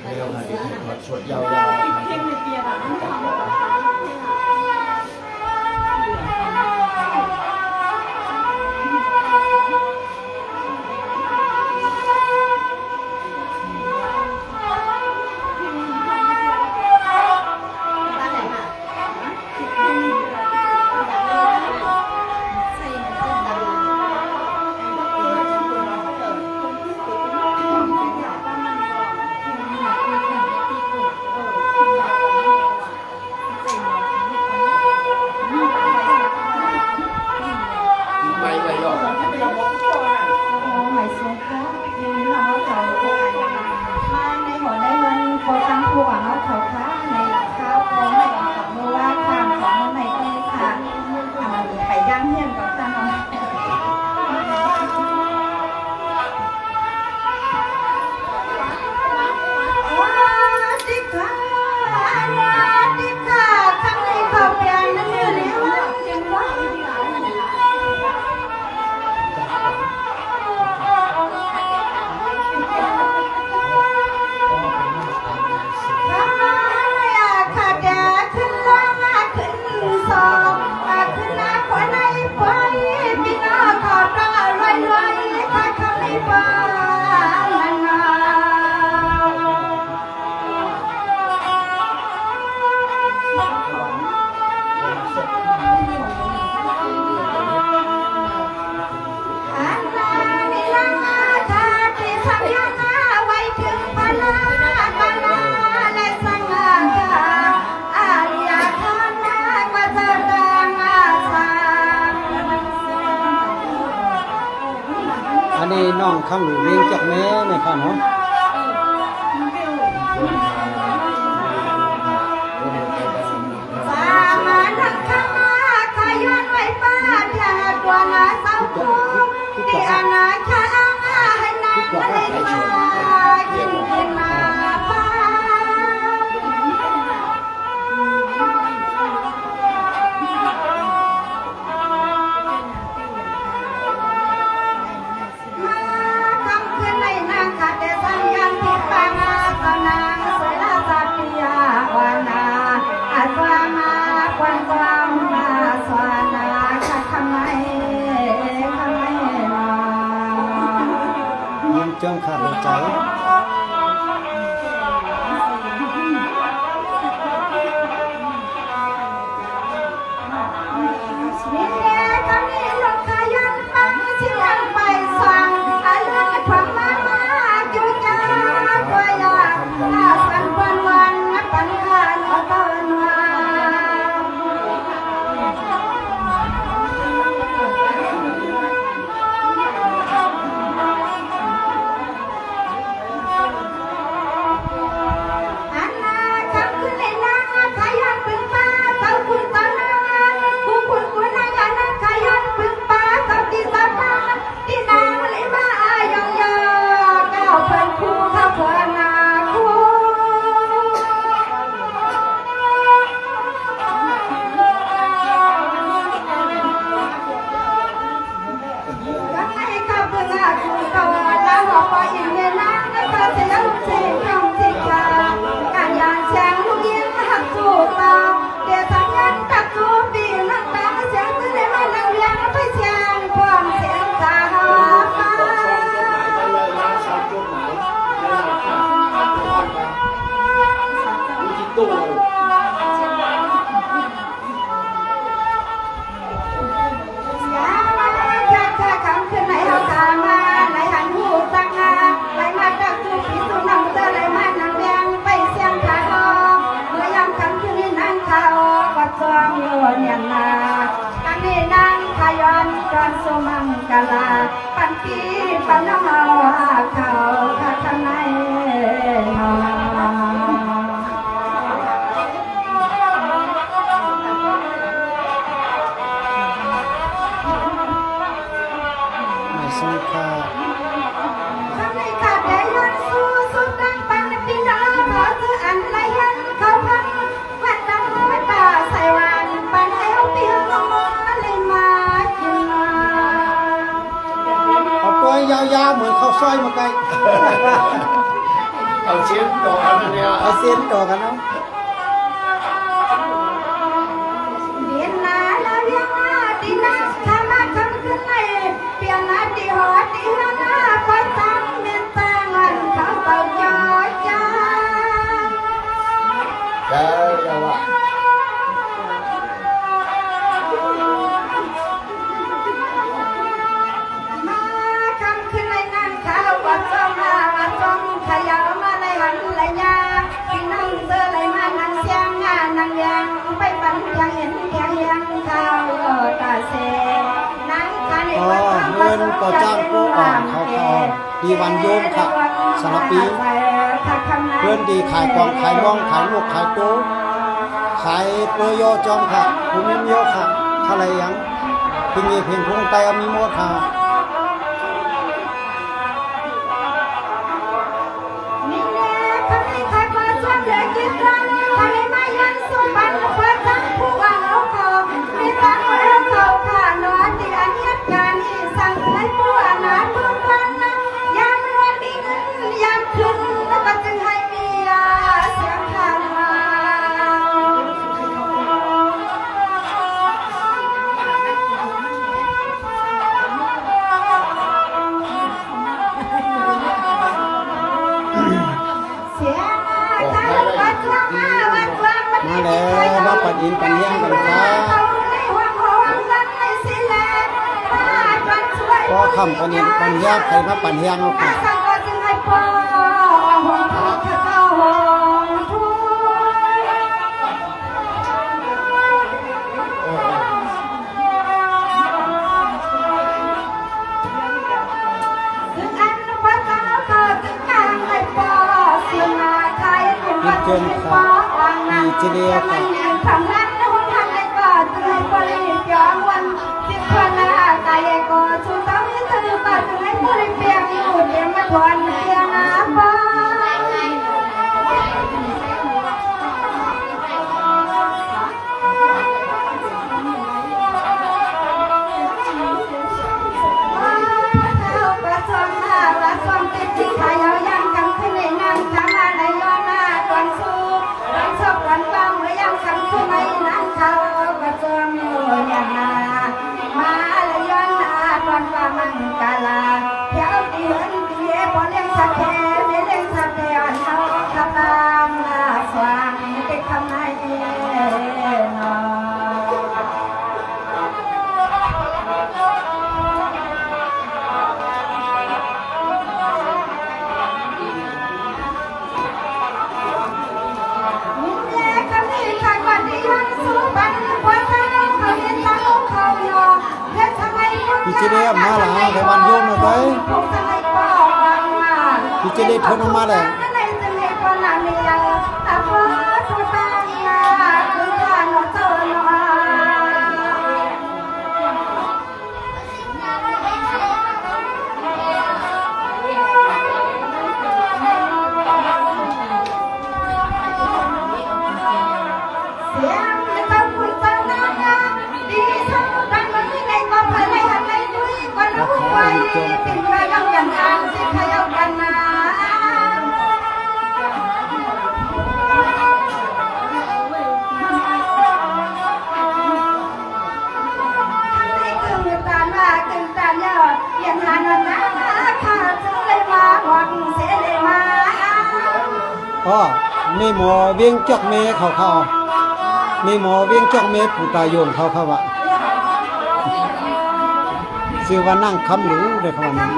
Hãy subscribe cho kênh Ghiền Mì Gõ để không bỏ lỡ những videoอันนี้น้องคำหลูเลี้ยงจากแม่นะครับเนาะ เ เจิมขาดหัวใจ มีแม่คำนี้ลงขยันฟังที่ยังไปสั่งอาเรื่องความมาจุยาก็อยากถ้าสันวันปัญหาโนตนวาอันนาคำขึ้นในนาขยันปึงป้าเต้าคุณตานาคุณนายนักขยันปึงป้าเต้าที่สัมมาที่นางเลยมายองยาก้าวเพิ่นคู่ข้าเพิ่นนาคู่ ยังไงก็เพิ่งอาคุยต่อแล้วบอกว่าอินเวนังก็เสียลูกเสียงของที่กลางการยานแฉงลูกยิงหักสู้ตาเดี๋ยวสัญญาณตักสู้ปีนักตาเสียงตื่นในมันนังเวียนไปเสียงความเสียงตาหาความโยนอย่างนาอันนี้นางขยันกันสมังกลาปันปีปันน้ำเอาเขาข้าทำไมนอ ไม่สงค่า ทำให้ขาดได้ยันสู้สุดดังปันปีน้องขอซื้ออันไรยันเขาพันวัดตั้งวัดป่าใส่วันปันให้เอาเปียกเลยมากินมา เอาตัวยาวๆเหมือนข้าวซอยมาไกล เอาเชียงต่อกันเนี่ย เอาเส้นต่อกันเนาะ เวียนนาลาเวียนนาตีนาทำมาคำขึ้นเลยเปลี่ยนนาตีหัวตีหัวนาคอยตั้งเมียนตั้งอันเขาเป่าจอยจา เจ้าอย่าว่า มาคำขึ้นเลยนั่นเขาวัดจ้องมาวัดจ้องขยาวมาในหันเลยยาพี่นั่งเจอเลยมานั่งเสียงงานนั่งยังไปปั่นยังเห็นเพียงยังเขาตาเสนั่งคัน อ๋อเงินก่อจ้างผู้อ่อนเขาดีวันโยมค่ะสารปีเพื่อนดีขายกองขายมองขายหมวกขายโต๊ะขายเปรโยจอมค่ะภูมิโยค่ะอะไรยังพิงเอเพ่งพงไตอามีโมค่ะ นี่แหละทำให้ใครมาชวนเด็กกินรังทำให้มายันสุบันเพื่อทั้งผู้อ่านเอาเขาไม่ตั้งไว้เขาค่ะนอนที่อันเหตุการณ์ที่สั่งให้ผู้อ่านานทุกวันยามเงินมีเงินยามขึ้นแล้วก็จึงให้มีเสียงข่าวมา เสียงทางวัดว่าวัดว่ามัน มาแล้วมาปัดอินปันแย่งกันค่ะ เขาในห้องห้องนั้นในสิแลมาวันช่วย ก็คำปันอินปันแย่งใครมาปันแย่งเอาค่ะ สั่งก็จึงให้พ่อห้องพ่อเข้าห้องทุถึงอันว่าเขาก็จึงกางให้พ่อเสียงไทยเป็นพ่อวางนั้นทำนั้นแล้วทำให้ก็จึงให้บริย้อนวันที่คนละกายก็ชูต้องยึดถือก็จึงให้บริเปียกอยู่เดียมาทวนเพียนะพ่อ เขาประสมมาประสมติดที่ขายเอายังกันขึ้นในนั่งทำมาในย้อนหน้าตอนสู้ตอนชอบตอนฟังหรือยังคำขึ้นไม่นั่งเขาประสมอย่างนามาเลยย้อนหน้าตอนฟังมันกาลาเที่ยวเดือนเที่ยวพอเล เจเดมาหลาไปบ้านโยมหน่อยไปพี่เจเดพ้นออกมาเลยอ๋อมีหมอเวียงจอกเมเขามีหมอเวียงจอกเมผู้ตายโยงเขาว่าชื่อว่านั่งคำหรือได้คำนั้น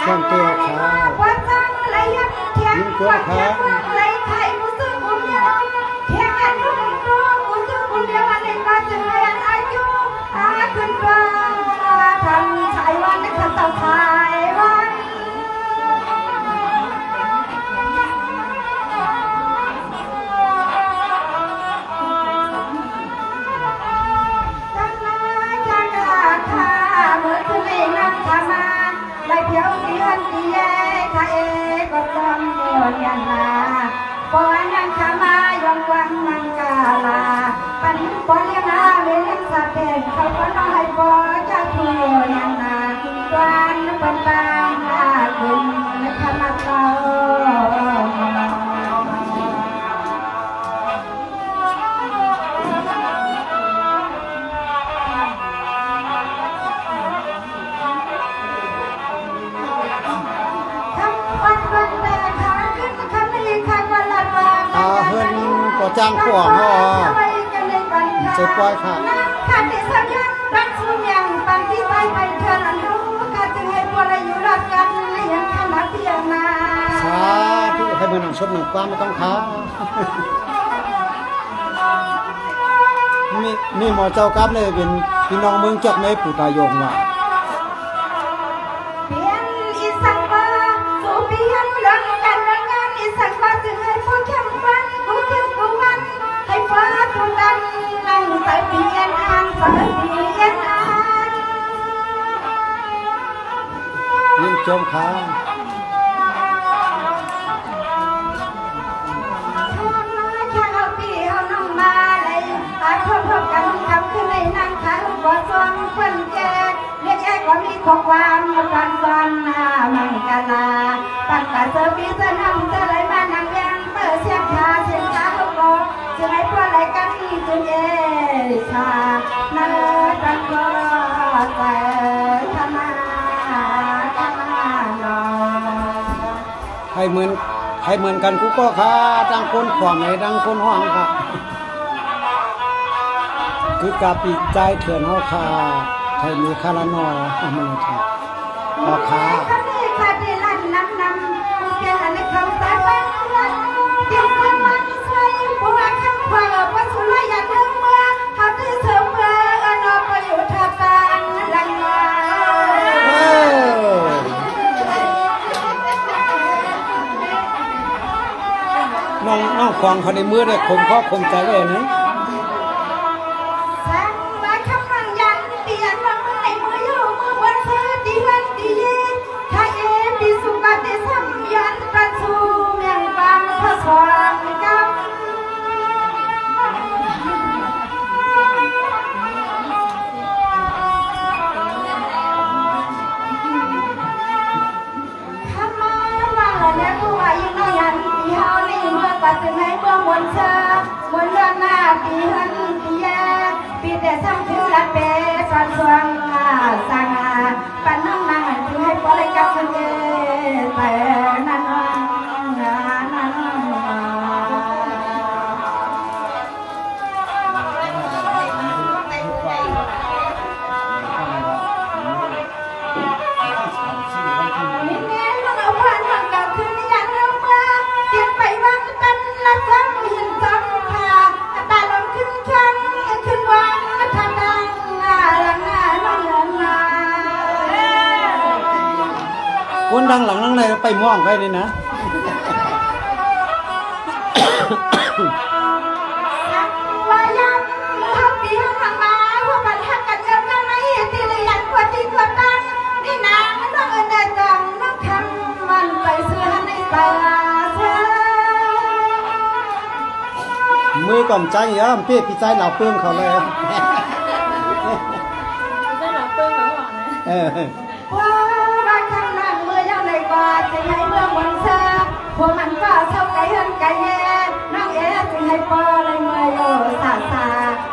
ช่างเตี้ยขายิ่งตัวขาปอนังขมายองวังมังกาลาปันปอเลียนาเลี้ยงสะเพนเขาก็น้อยปอจะพูยันนาตวันปันตางอาคุณธรรมเต้าเฮือนก็จ้างพวกเขาเจ็บปล่อยค่ะข้าติสัญญารักสุญญ์ปันที่ไปไปเธอนั้นรู้ข้าจึงให้พวกเราอยู่รักกันยังขนาดเพียงมาสาธุให้มือหนังชดหนังกว้างไม่ต้องค้านี่หมอเจ้ากับเลยเป็นพี่น้องเมืองจอกเมผู้ตายงว่ะเปลี่ยนอีสังวาสู่เปลี่ยนเรื่องการเรื่องงานอีสังวาจึงให้พวกเข้มฟันกูเข้มกูมันให้ฟ้าทุดันนั่งใส่เปลี่ยนอ่างใส่เปลี่ยนอ่างยิ่งจมขาพบกันทำขึ้นในนั่งขันก่อซ้อนเพิ่นแก่เรียกแก่ก็มีข้อความมากันซ้อนหน้ามังกาลาตั้งแต่เซอร์วิสนำจะไหลมานั่งยังเปิดเสียงขาเสียงขาลูกก็จะให้พวกไหลกันที่จุนเอชานาตังก็แต่ขมาหนอให้เหมือนกันกูก็ค่ะตั้งคนขวางให้ตั้งคนห้องค่ะคือกาปีใจเถื่อนเฮาคาไทยมีคาราโนมันค่ะออกขาน้องควางเขาในมือได้คมข้อคมใจไว้นะไป นั่งหลังนั่งในไปม่วงไปนี่นะ วายังทับปีทางมาพวกมันทักกันเยอะกันไหนตีเลยยันกว่าที่กว่าตั้งนี่นางน้องเอิญได้จังน้องคำมันไปเสื้อในตาเธอ มือก่อมใจเยอะเปี้ยพี่ใจเหล่าเปื้องเขาเลย ว่าบ้านข้างล่างเมื่อยามใดกว่าจะให้เมื่อวันเธอพวกมันก็เท่าไก่เฮินไก่แย่น้องเอ๋จะให้ปอเลยเมื่อโยสาสา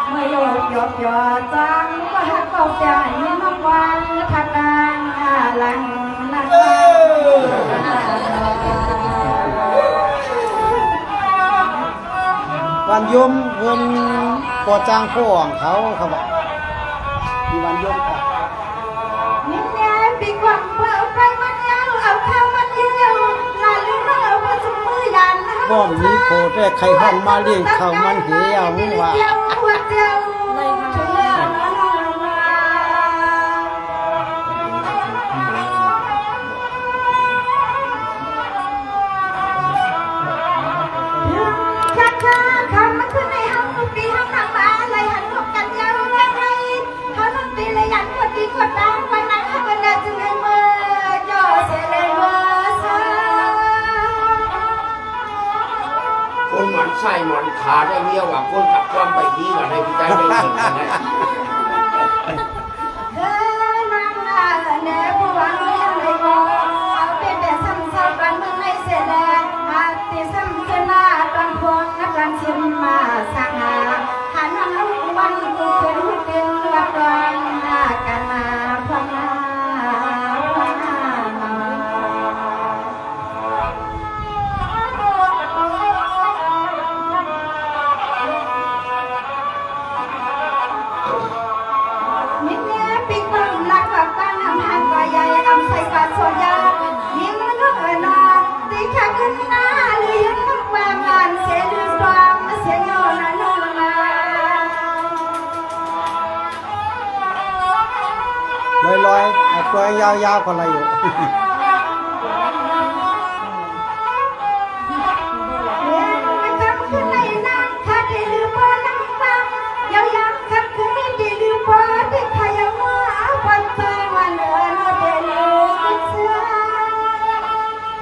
เมื่อโยหยดหยดจังก็หักก็เปียให้น้องวันทักดังหลังนัก วันยมเพิ่นปอจ้างพ่อของเขาเขาบอกมีวันยมค่ะ นี่แน่ปีกว่าเพื่อเอาไปมันยาวเอาข้าวมันเยี่ยวลาลืมเอาไปสมือยัน บ่มีโคแต่ใครห้องมาเลี้ยงข้าวมันเหี่ยวมึงว่า คนหมันไส้หมันขาได้เมียว่าคนตักความไปดีกันให้พี่ใจได้เงินกันนะ ลอยๆเอาตัวยาวๆก็อะไรอยู่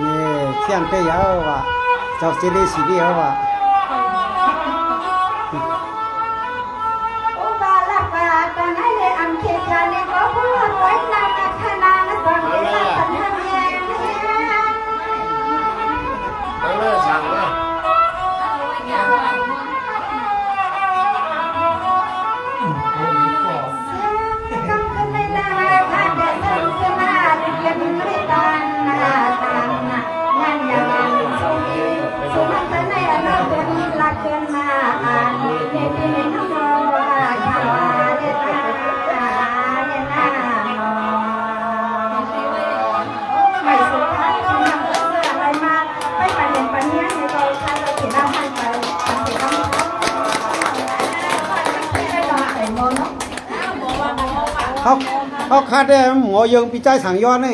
นี่เที่ยงไปยาวว่ะเจ้าสิริสิริเอาว่ะ ตั้งเลิกสั่งนะเขาคาดได้หมอยังปีใจสั่งย้อนนี่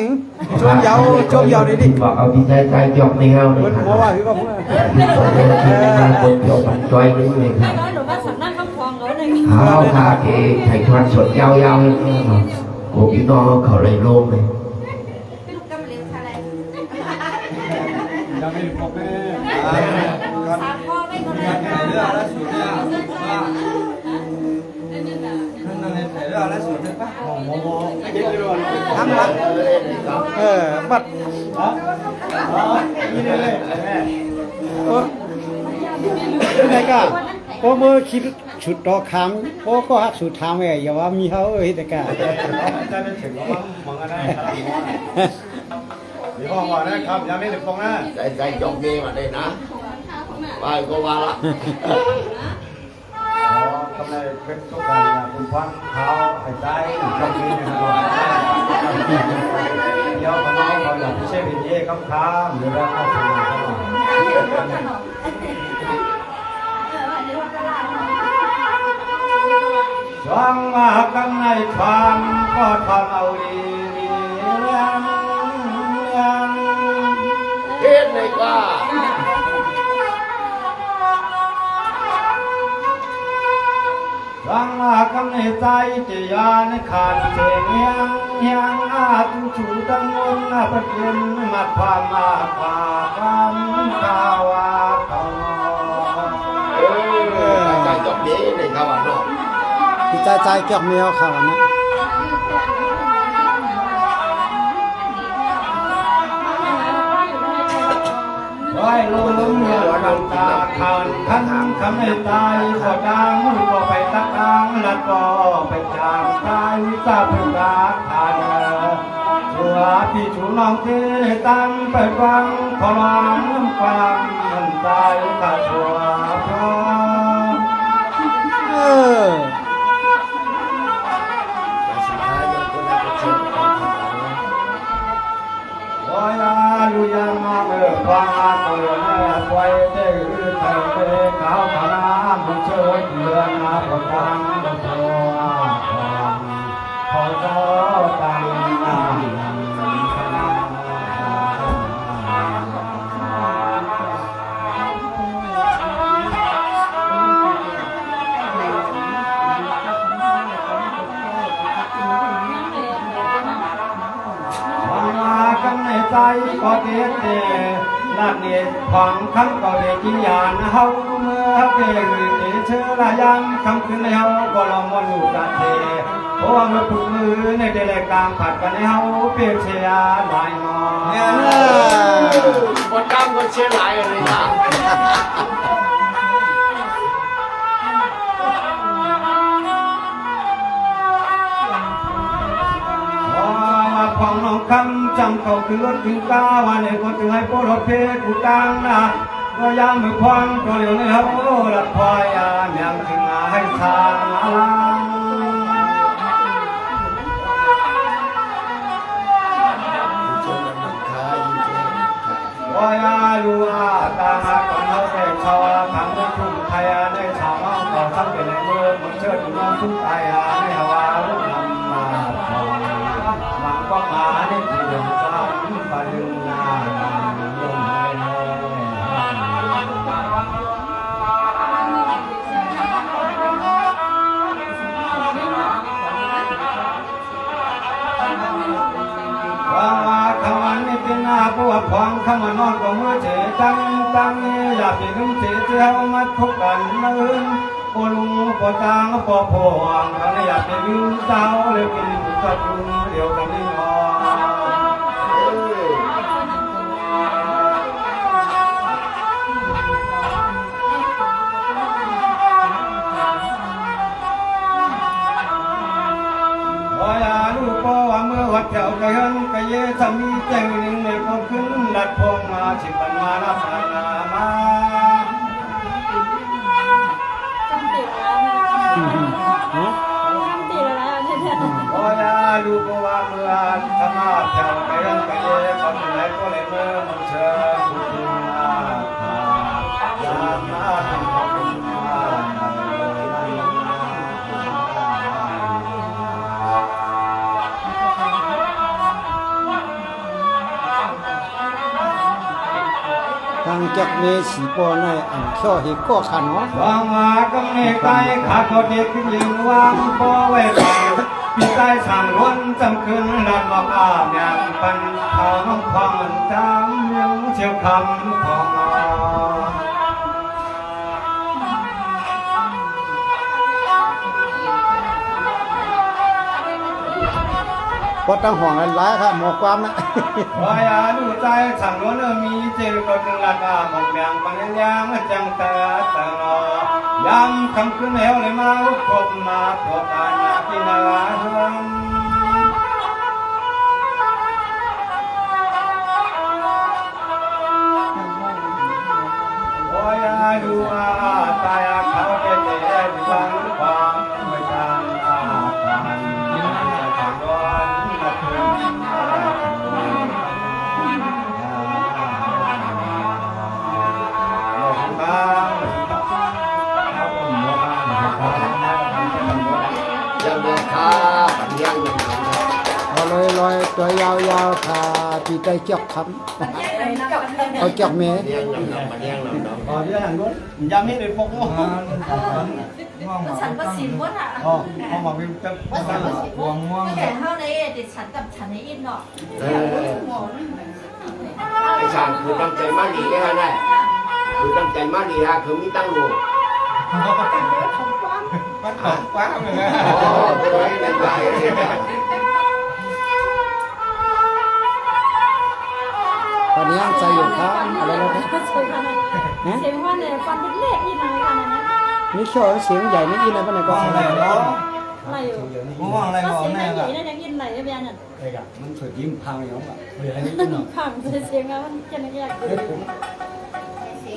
ช่วงยาวนี่ดิ บอกเอาพี่ใจใจจอกนี่เอา เพิ่นหมอว่าพี่ว่าผม คนจอกมันจอยนี่เลยครับเอาขาเกไถ่ทวนสดยาวๆโอ้พี่น้องเขาเลยโล่งเลย ยังไม่พบแม่ ทำละบัด นี่เลยแม่ ไงก็พอมือคิดชุดดอกคำพอก็หักสุดทางไว้อย่าว่ามีเขาแต่กะ จะเป็นถึงแล้วมองกันได้ครับเดี๋ยวพ่อบอกนะครับยังไม่ถึงตรงนะ ใจจอกนี่มาได้นะไปก็ว่าละ กำไรเป็นต้องการคุณควันเท้าไอ้ใจจอกนี้นะครับเดี๋ยวพน้องเขาอยากเชื่อวิญญาณคำค้าหรือว่าเข้าทางช่างมากันในความก็ทำเอาดีเลี้ยง เลยว่า รังอากำในใจจะยานขาดเสียงยังอาตุชูตังวนประเด็นมาความมาความข่าวเขา ใจจบดีในเขาว่าเนาะ พี่ใจเกี่ยวเมียวเขานะ ไว้ลมเมื่อน้ำตาขันคำในตายก็ดังก็ไปตักดังแล้วก็ไปจางตายวิจาพึงรักทันชัวพี่ชูน้องเทตั้งไปฟังขอร้องฟังมันใจขาดชัวเพราะสุดท้ายยังคนนั้นก็เชื่อของเขา โอ้ยลุยังมาเมื่อฟังตัวแม่ไว้เด้อไทยเด้อขาวขนาบุเชิดเดือนนาพดังบุโตขอเจ้าตังนากันในใจก็เด็ดเดลัดเนตฟังคำก็เด็ดกินยานเฮาเมื่อเกลือเชื่อละยังคำขึ้นในเฮาก็ลองมันอยู่กันเทเพราะว่าเมื่อผูกมือในเดลกลางผัดกันในเฮาเปลี่ยนเชียร์ลายมอคนดังก็เชื่อหลายเลยนะฟังน้องคำจำเขาคือรถถึงก้าวันนี้ก็ถึงให้พวกรถเพชรกูตังนะก็ยามมือควันก็เหลียวในเฮาหลัดพายามยังถึงให้ทางลังว่าลูอาตาหาก่อนเขาแต่ชาวทางไม่ทุ่งไทยในชาวน้องต่อซ้ำเป็นในเมืองมันเชิดน้องทุกไทยในฮาวาลุกนำมาทองหวังก็มาได้ที่เดินซ้ำปาลึงนาลงว่าคำวันนี้เป็นหน้าปวดฟังคำวันนอนก็เมื่อเจจังอย่าไปลืมเจเจ้ามาทุกกันมือปลุงปจางปอพวงกันอย่าไปลืมเจ้าเลยเป็นกระตุ้นเดียวกันนี่นอลูกก็ว่าเมื่อวัดแถวกะเฮินกะเยสามีแจ้งหนึ่งในคนขึ้นดัดพวงมาชิบันมาลาสานามาโอ้ยลูกก็ว่าเมื่อธรรมะแถวกะเฮินกะเยคนไหนก็เลยเมื่อมันเชิญคุณอาญามาเป็นของคุณอาทางจักเมสีปอในอันข้อเหตุก็ขันเนาะวางมากำเนไกขาดเด็กยิงวางปอไว้ไปพี่ใต้สั่งล้วนจำคืนรัดบอกอาบอย่างปันทางความจำยังเชี่ยวคำของก็ตั้งห่วงอะไรครับหมอความนะวายาดูใจสั่งล้วนมีเจอก็จึงละกาหมกแดงปังยังจังแต่แต่รอยำคำคืนแล้วเลยมาพบมาพบกันที่นาเฮือนวายาดูอาตายเขาเด็ดเด็ดฟังความไม่จางอาการยังเดือดข้ายังเดือดข้า เลยลอยตัวยาวๆค่ะปีใจเจอกคำเขาเจอกเม เลี้ยงน้ำมาเลี้ยงน้ำ อ๋อที่ทางนู้นยาไม่ได้พกว่า ฉันก็ชิมว่าอ่ะ อ๋อพอมาเป็นจะ ฉันก็ชิมว่าไม่ใช่เท่าในเด็ดฉันกับฉันในอินเนาะ ไอ้ช่างคือตั้งใจมาดีได้ฮะเนี่ยคือตั้งใจมาดีฮะคือมีตั้งลูก มันของกว้างเลยนะ อ๋อตัวนี้เป็นไรเนี่ย ตอนนี้ใจอยู่ครับอะไรแล้วนะ เสียงว่าเนี่ยฟันเล็กๆนี่นะกันนะ นี่โชว์เสียงใหญ่นี่อีอะไรบ้างเนี่ยก็ อะไรเนาะ อะไรอยู่ ผมว่าอะไร ก็ ก่อ เสีย น ง แน่ ใหญ่ ละ ๆนั่นยังยินไหนเนี่ยนั่น เอ้ยอะมันสุดยิ้มพังอย่างแบบเหลืออะไรนิดหน่อย ผังเสียงมันจะไม่อยาก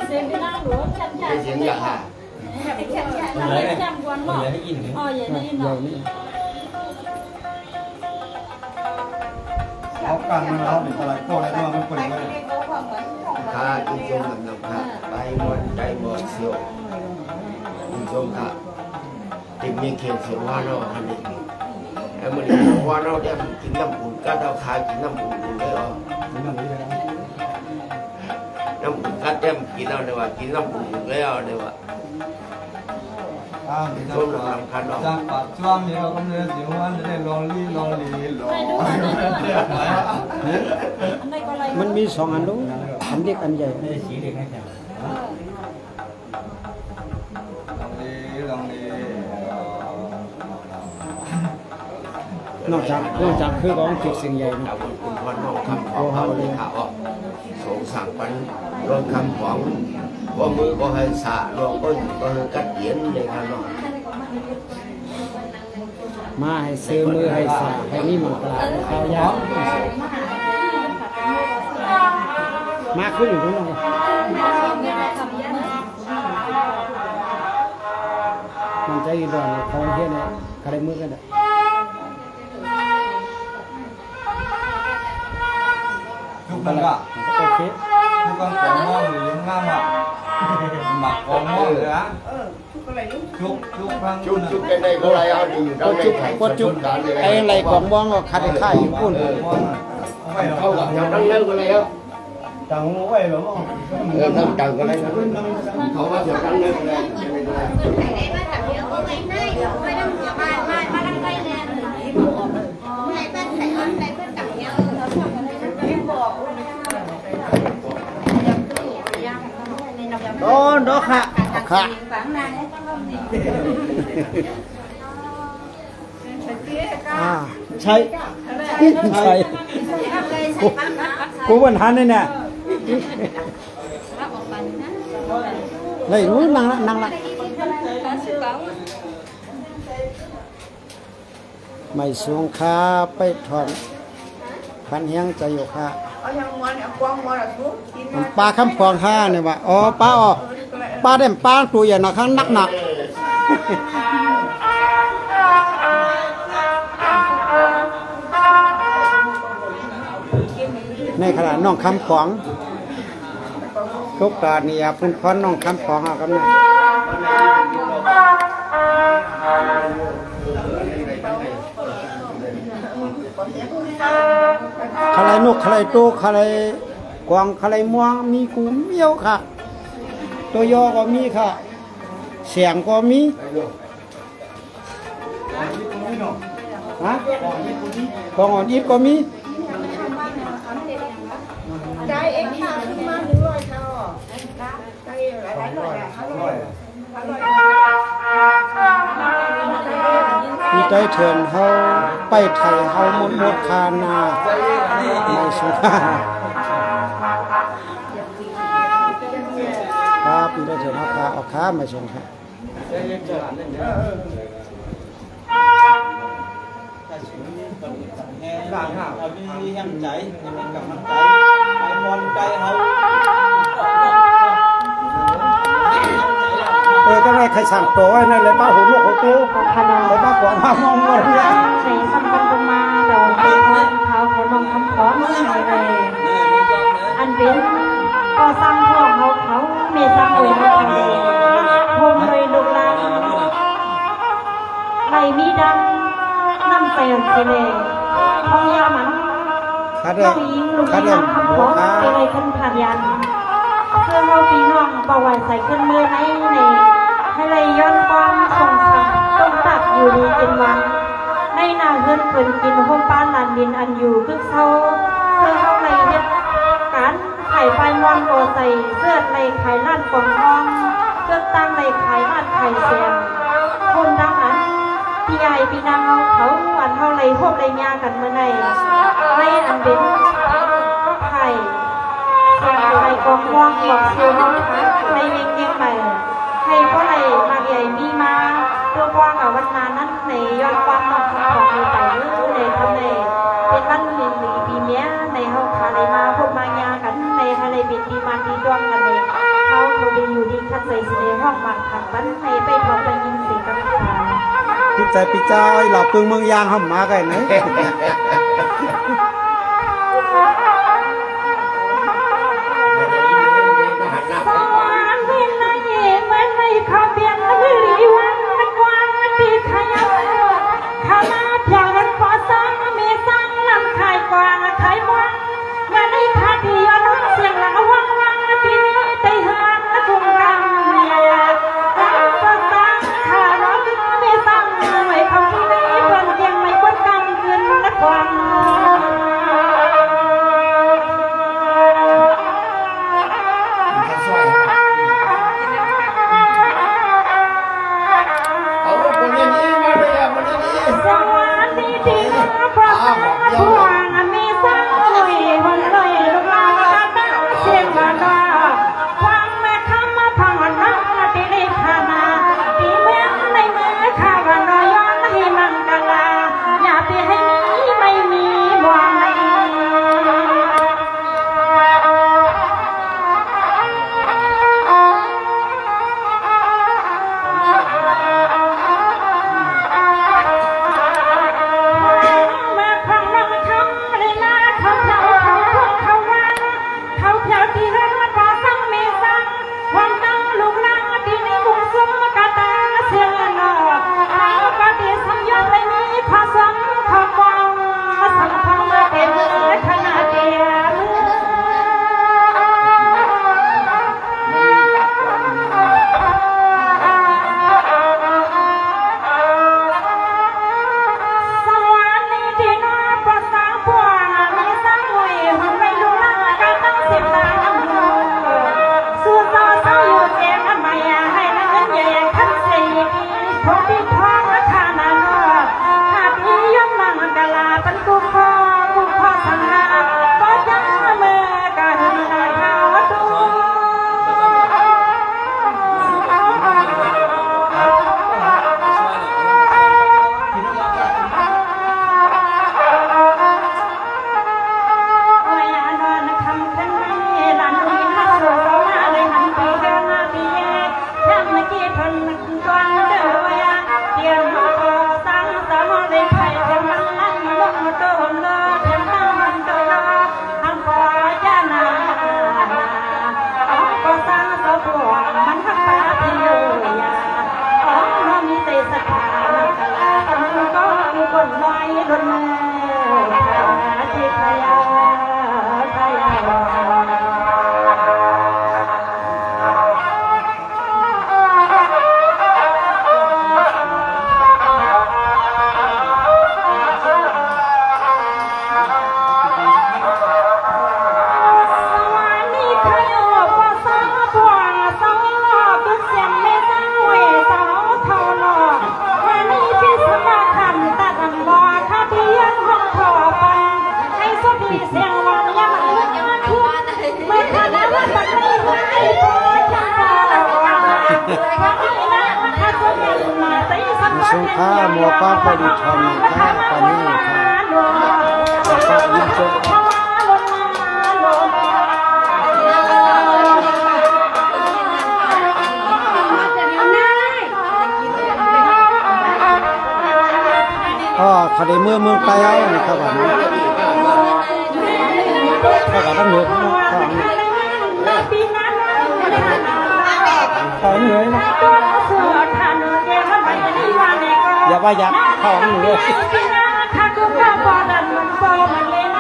เสียงที่น่าหรือแคบใหญ่ เสียงอย่างฮะ แคบกวนหรออ๋อใหญ่ในอิน ให เนาะ ญ่นี่ เขากันมันเราเป็นอะไรโคตรอะไรด้วยมันเปิดเลย ข้าจุ่มชมกับน้ำข้าไปหมดใจหมดเสียวจุ่มชมข้าติดมีเขียนเสียงว่าเนาะอันนี้ไอ้มันเรียกว่าเนาะเนี่ยกินน้ำอุ่นก็เราขายกินน้ำอุ่นเลยเหรอ นี่มันนี่เลยนะ น้ำอุ่นก็เต็มกินเอาเลยว่ากินน้ำอุ่นเลยเอาเลยว่า ชมน้ำคันเนาะจากปัดช่วงนี้เราก็เลยเสียงวันได้ลองลีลองลีลอง อันไหนก็อะไร มันมี2อันลูกอันเล็กอันใหญ่ สีเด็กให้จังลองลีลองลี นอกจากคือของจุดเสียงใหญ่ เรา เนาะ คุณพ่อน้องคำของเขาเลยข่าวว่าสงสั่งปันรถคำของว่ามือก็ให้สะเราก็กัดเย็นเลยครับเนาะ มาให้ซื้อมือให้สาให้นี่มันปลาข้าวยาวมาขึ้นอยู่ตรงนั้นมันใจดอนเขาเฮียเนี่ยใครมือกันเด้อ ทุกคนก็ โอเค ทุกคนของมองหรือง่ามอ่ะหมักของมองเลยนะทุกครั้ง chút cái này có lại ăn thì trong này phải กดจุกไอ้ไรของบ้องก็คัดค่ายอยู่พุ่น không gặp nhau đang lâu cái này không chẳng quay lắm không không chẳng cái này không bao giờ đang lâu cái này đó đó khạ khạ àใช่ใช่กูวันทันเลยเนี่ยเลยรู้นั่งละนั่งละไม่สูงค่าไปถอนพันเฮียงใจอยู่ค่าปลาคำพวงค่าเนี่ยว่าอ๋อปลาอ๋อปลาเด่มปลาตัวใหญ่หนักข้างหนักในขณะน้องคำขวางทุกตอนนี้พุ่นค้อนน้องคำขวางกันนะขลายนกขลายโตขลายกวางขลายม่วงมีกูเมียวค่ะตัวยอก็มีค่ะเสียงก็มีฮะกองอ่อนอีฟก็มีมีใจเถินเฮาไปไทยเฮาหมดคานาไม่สุภาครับมีใจเถินเฮาคาเอาค้าไม่ส่งครับต่างหากมีแห่งใจมีกำลังใจไปมอนใจเขา ก็ได้ใครสั่งตัวไว้นั่นเลยป้าหูลูกหัวโตเลยป้าขวางมองเลย ในสัมพันธ์มาเราเป็นคนเขาเขาลงคำขอมาเลยอันเป็นก็สร้างพวกเขาเมตตาโอยมาทำเลยพมเลยลูกหลานไม่มีดังน้ำใจเสน่ห์ ของยามัน คัดเรื่ น้ อ อง งหญิงลูก คัด หญิ เรื่อง งคำ โม ของ ฆะ ไปเลยขึ้นผ่านยันเพื่อเราปีน้องบอกว่าใส่ขึ้นมือในให้เลยย้อนความส่งสัมต้องตักอยู่ดีกินวันในนาเฮือนเพิ่นกินห้องป้านลานดินอันอยู่พึกเศร้าเพื่อเข้าในเฮ็ดการไข่ไฟมอนโอใส่เสื้อในไข่ล้านกองทองเสื้อตั้งในไข่ล้านไข่เสียงคนดังนั้นพี่ใหญ่พี่นางเอาเขาอันเท่าไรพวกไรยากันเมื่อไหร่ไม่อันเป็นไข่เสียงไข่กองว่องหลอกเสียวน้องคะในเวงเยี่ยงใหม่ให้เพราะไรมาใหญ่มีมาตัวกว้างกับวันนานั้นในยอดความนอกของในไต่เรื่องในทำในเป็นวันหนึ่งหรือปีเมียในเฮาขาเลยมาพวกมายากันในทะเลบิดดีมันดีดวงกันเองเขาดีอยู่ดีคัดใส่เสน่ห์ห้องบางขังบันในไปทองไปยินเสียงกันขา พิจัยพิจายหลับปึงเมืองยางห้ำมาไกันไหน สวรรค์วินละเย่เหมือนในข้าเบียนวิริวังนักวางตีขยับข้ามาเพียงนั้นพอสังมีสังลำไข่กวางไข่มวังมาในคาดีอนุเสียงหลังวังวังตีนี้ไตหางกุงกังรักก็สังข้าร้องมีสังไม่คำนี้เพิ่นเพียงไม่กดกันคืนนักวางเอาคนนี้มาเลยอ่ะคนนี้ สวัสดีที่มาพระสังฆวางมีสังลุยวันลอยลูกลานกาตาเสียงมาดาความแม่คำมาพังนักตีเลขานาตีเมื่อในเมื่อข้าวันรอยอนให้มังกลาอย่าไปให้นี้ไม่มีหวังแม่พังนังคำเลยนาเขาเจ้าเขาวันเขาเจ้าที่รักพอสังมีสังวันตั้งลูกลางที่ในบุญสมกตาเสียงนอเขาปฏิสัมยศเลยมีพระสงฆ์ขวังสังฆมาเต็มขณะเดียว สวัสดีที่น้องประสานพวงมีสังเวยหันไปดูหน้ากันตั้งสิบล้านสู้ต่อเศร้าอยู่เจ็บไม่อยากให้นักใหญ่ขันสีพบที่ท้องข้านาโนข้าพี่ยมมังกลาเป็นกุคอสังหาก็ยังเมื่อกันได้ข่าวดู โอ้ยนอนคำขึ้นไม่หลันมีฮัสโซมาเลยหันไปเดินมาปีแค่เมื่อกี้เพิ่นกวนเด้อเดี๋ยวมาขอสั่งสมเลยไข่เดี๋ยวมันลั่นลงโดนเลิศเดี๋ยวมันโดนทำขอจานาก็สั่งสะพวงมันหักปาพิโยยาน้องมีใจศรัทธาก็มีคนลอยดนมือที่พยาพยาสวัสดีขยโยปะสาวพวงสาวกุศลไม่ตั้งเวสาวเท่าหลอกวันนี้ที่สมาคำตัดอันบ่ข้าเพียงห้องขอฟังให้สุดีเสียงหวังยามมันทุกเมื่อข้าได้ว่าสักไม่ไหวพอจะวันนี้นะข้าสุดีมาใส่สักวัน สงข้าหมัวก้าไปดิทำข้าปานี่ค่ะข้ายิ้มจบ ก็คดีเมืองไปเอานะครับวันนี้ก็กำลังเหนื่อยของเหนื่อยนะอย่าว่าอยากของเหนื่อย ถ้ากูก็บ่ดันมันบ่มันเล่น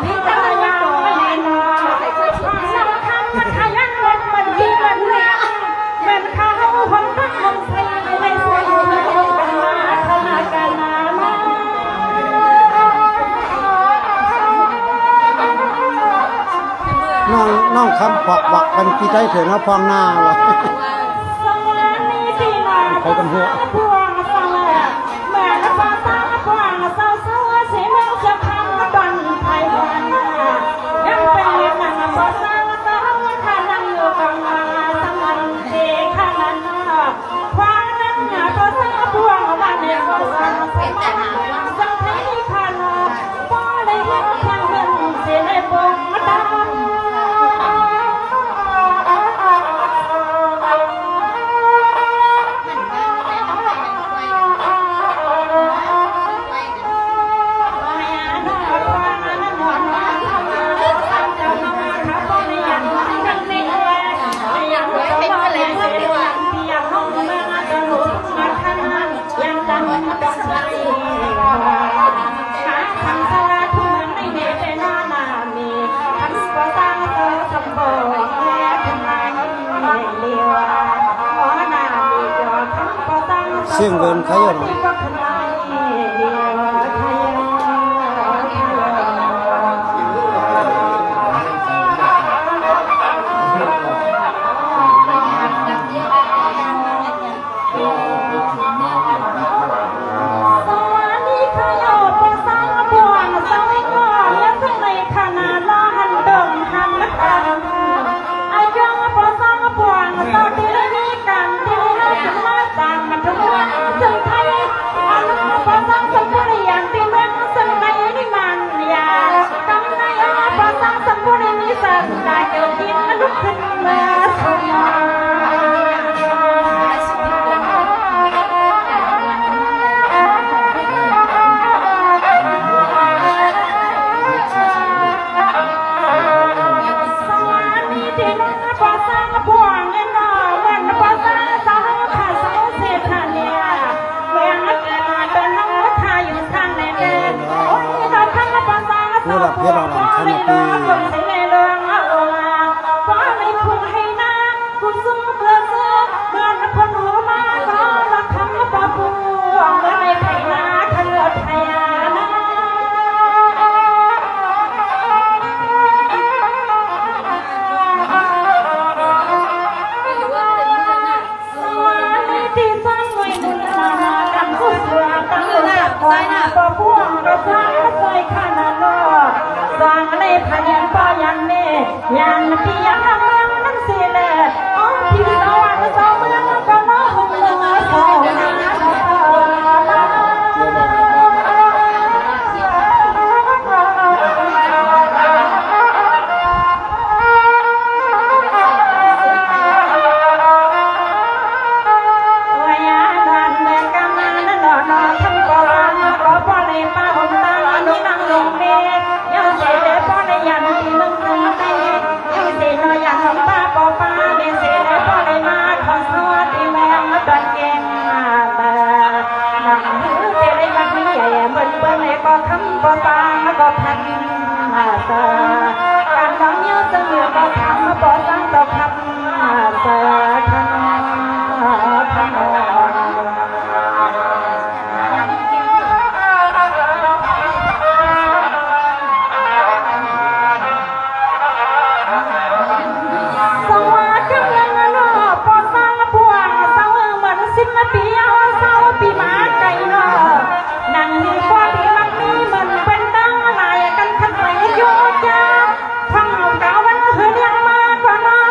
มีแต่ยังไม่แน่นอนน้องทำมันขยันวันมันดีมันเลี้ยงเหมือนเขาคนตั้งมันใส่ไม่ใส่ไม่คงกันมาเข้าหากันมาน้องคำปอกวักเป็นปีใจเถื่อนนะพองหน้าวะเขากันหัวเสียงเดินใครอ่ะน้องผู้หลับเพชรเราขนาดปียังที่ยังทำเมืองนั้นสิแลอ๋อที่สวรรค์สองเมืองก็มองเมืองสองก็ตาก็ทันมาตาการฟังเยอะเสมอก็ทำก็ตั้งก็ทำมาตาทันทันสวัสดียังนอปอสร้างพวงเสาเหมือนสิบปีเอาเสาปีมาไก่นอนั่งมีความดีมันมีเหมือนเป็นดังอะไรกันทั้งใจโยจ้าฟังเอาเก่าวันคืนยังมากกว่าน้อ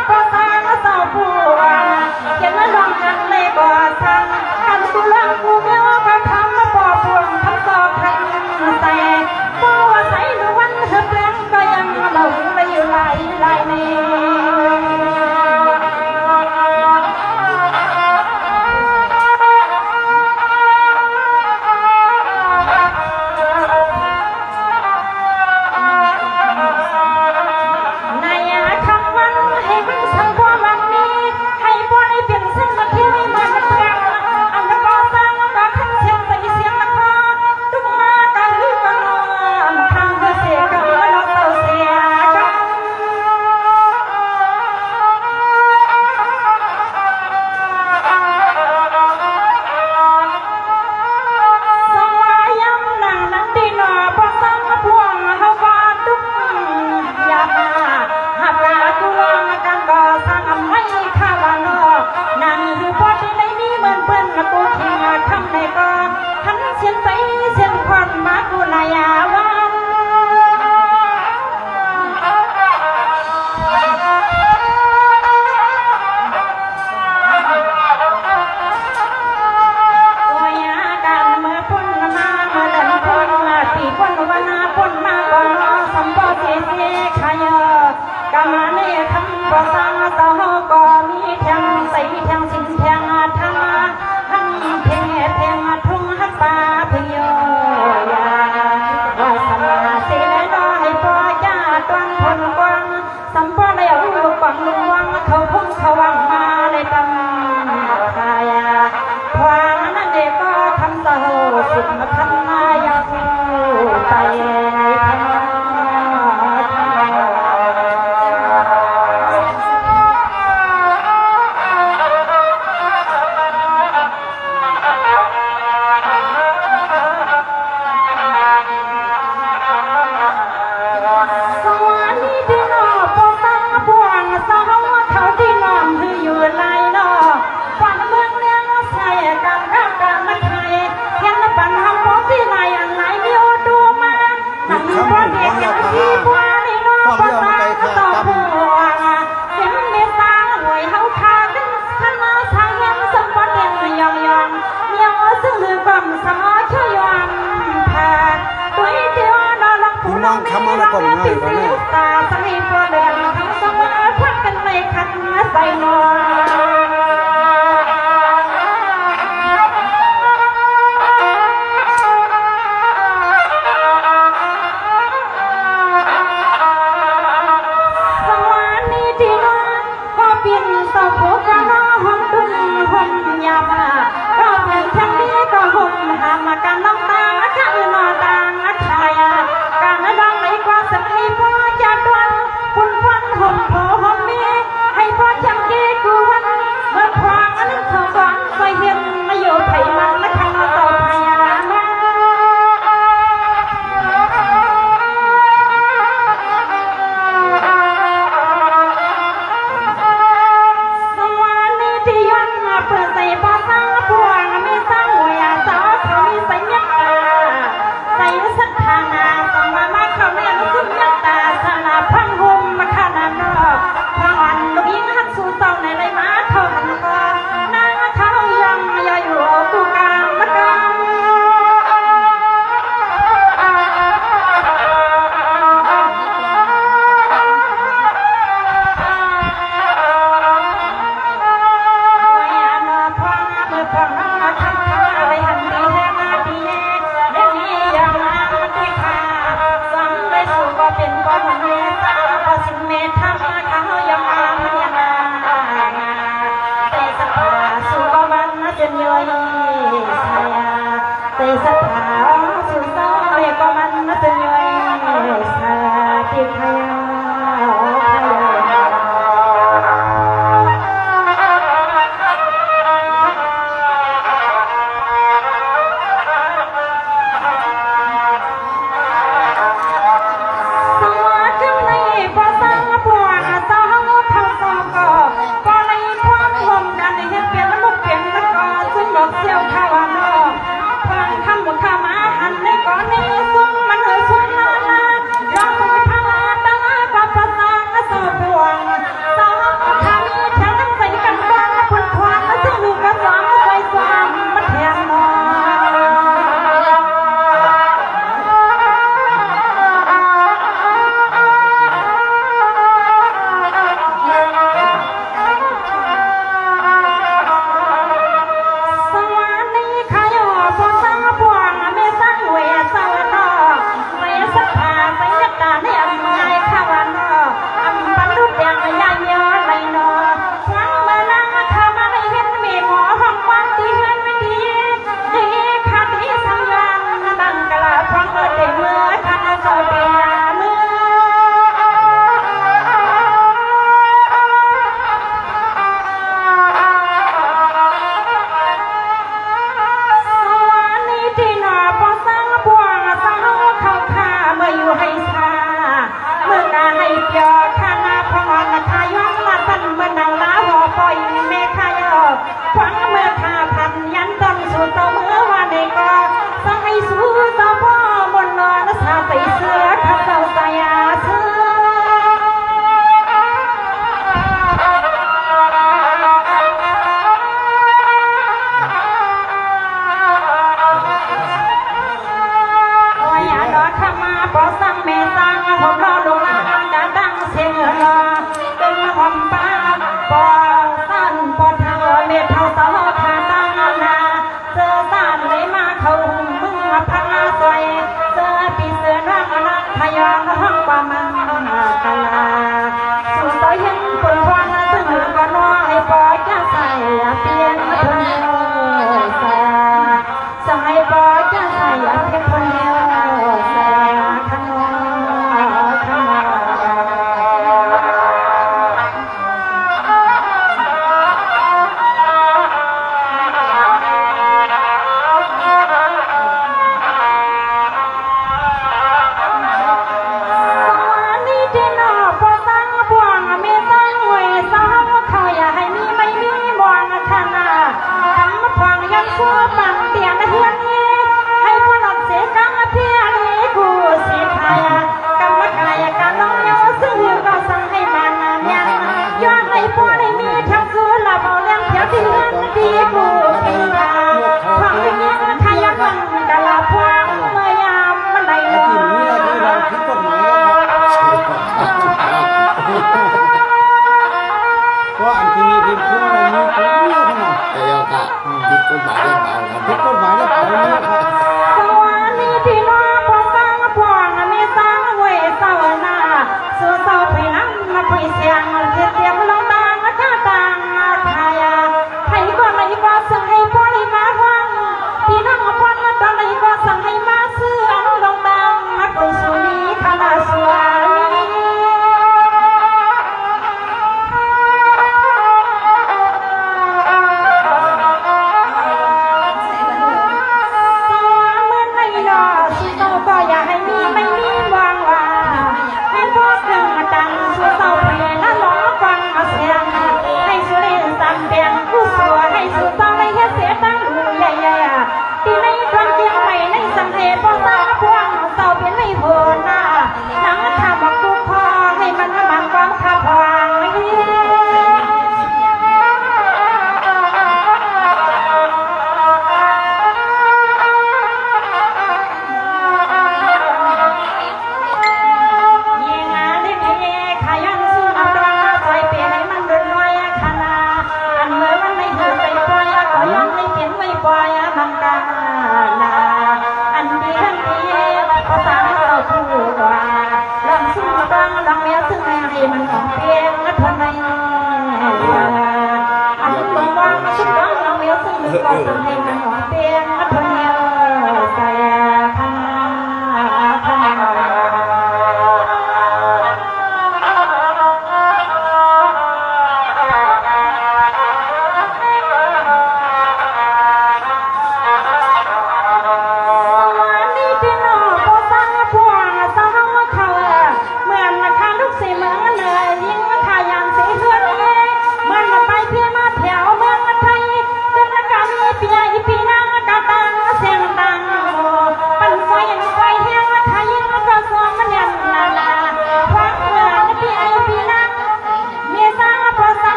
ไปนอน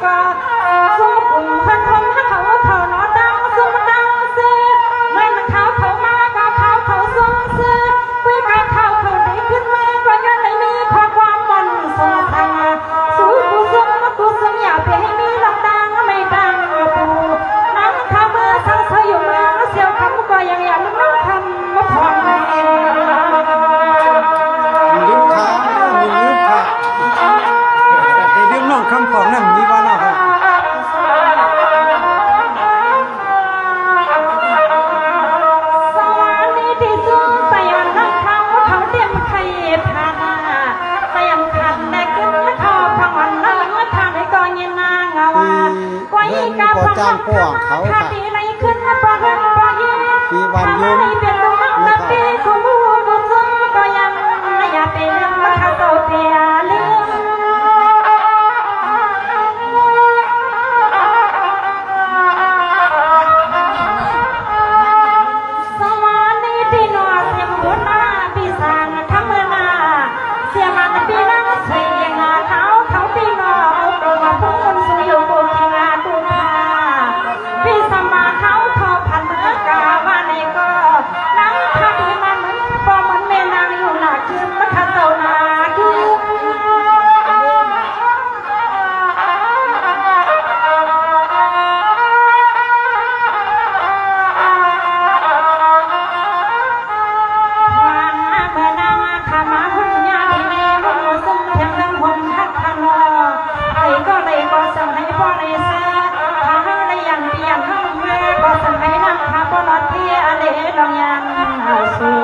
ก็สู้กลุ่มคนทำให้เขานอดังซุ้มดังซื้อไม่มันเขามาก็เขาซุ้มซื้อคุยกับเขาได้ขึ้นมาก็ยังได้มีข้อความมันสงทางสู้กูซุ้มอย่าไปให้มีลำดังไม่ดังปูนั่งทำมือสั่งเธออยู่เมืองเสียวคำก็ยังอยากนั่งทำมาพร้อมกัน ลืมขามีลืมขาแต่ลืมน้องคำของนั่นมีบ้านเราครับ สวัสดีที่สู้ไปอันนั้นเขาเตรียมใครพาไปอันขันแม่ขึ้นเขาพังวันนั้นทางได้ก็ยินนางว่าก็ยิ่งกับพังเขาค่ะปีไหนขึ้นปะหันปะยิ่งปีวันยุ่งเป็นลูกน้องนับปีของผู้บุญซึ่งก็ยังอย่าไปลืมว่าเขาเปียลืมสวัสดีที่นอนเสียงหัวหน้าปีศาจทำเมื่อนาเสียมันปีนั้นเสียงเขาปีนอตัวผู้คนสูงอยู่บนที่งานดูพาพี่สมาเขาทอพันเมื่อกาว่าในก็นั่งท่าดีมันเหมือนปอเหมือนแม่นางอยู่หน้าคืนมาขัดเต่านาคือ วันเมื่อนางขามาหุ่นยาที่ในหุ่นสุ่มเพียงเรื่องหุ่นทักทางเลยก็สั่งให้พ่อในเสื้อถ้าได้ยังเปลี่ยนห้องแม่ก็สั่งให้นั่งพาพ่อนอนที่อะไรลองยังสู้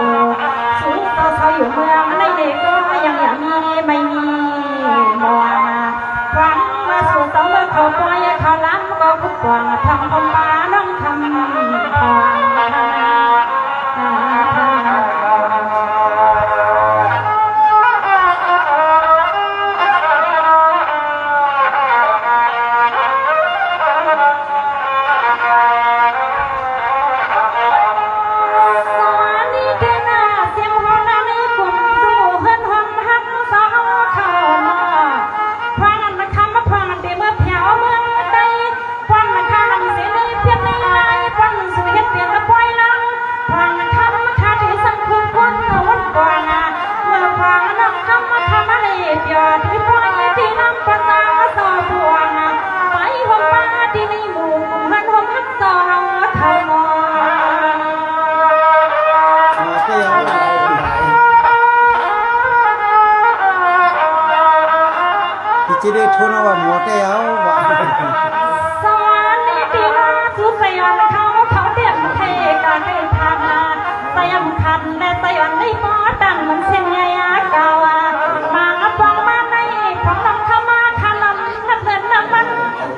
เขาอยู่เมืองในเด็กก็ยังอยากมีไม่มีมัวหวังมาสู่เสาเมื่อเขาปล่อยเขาล้ำก็คุกวางทำคนมาน้องคำทอง สวัสดีเด้อนาเสียงหัวหน้าในกลุ่มสู้เฮือนหอมหักสาวเข้ามาพรานมันคำมาพรานเดี๋ยวเมื่อแผ่วเมืองใดพรานมันข้ามเสียเลยเพียงในลายพรานสวยเฮ็ดเปลี่ยนละปล่อยลังพรานมันคำมาคาที่สังคุมคนวันก่อนเมื่อพรานน้ำคำมาคำมาเลยเปียที่ปล่อยที่น้ำประสาสอบัวไปหัวมาที่ในหมู่กลุ่มเฮือนหอมหักสาวเข้ามา ที่จะได้ทุนเอาว่าหมดแล้วว่า สวัสดีปีนาสุสยอนเขาเตรียมเทการให้ทางนาเตรียมขันและเตรียมในหม้อดังมันเส้นใหญ่เก่ามาปองมาในของน้ำเข้ามาขนมนับเดินน้ำมัน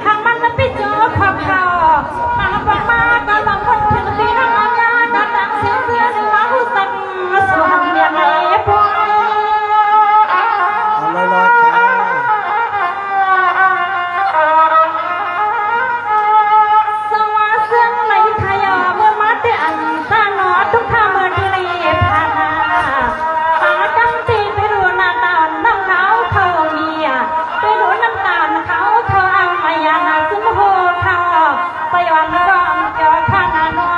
ทางมันไปเจอความเขามาปองมาก็ลองคนถึงปีน้ำยาดังเสียงเรือเรือหูสั่งสวมอย่างไรพวก ลอยๆขา สวัสดีในไทยเมื่อมาเตียนตาหนอทุกท่าเมื่อที่เรียผ่านตาจำตีไปดูหน้าตาน้ำเขาเขาเมียไปดูน้ำตาเขาเขาเอามายานาซุ้มโหเขาไปวันร้องเจอข้างนอ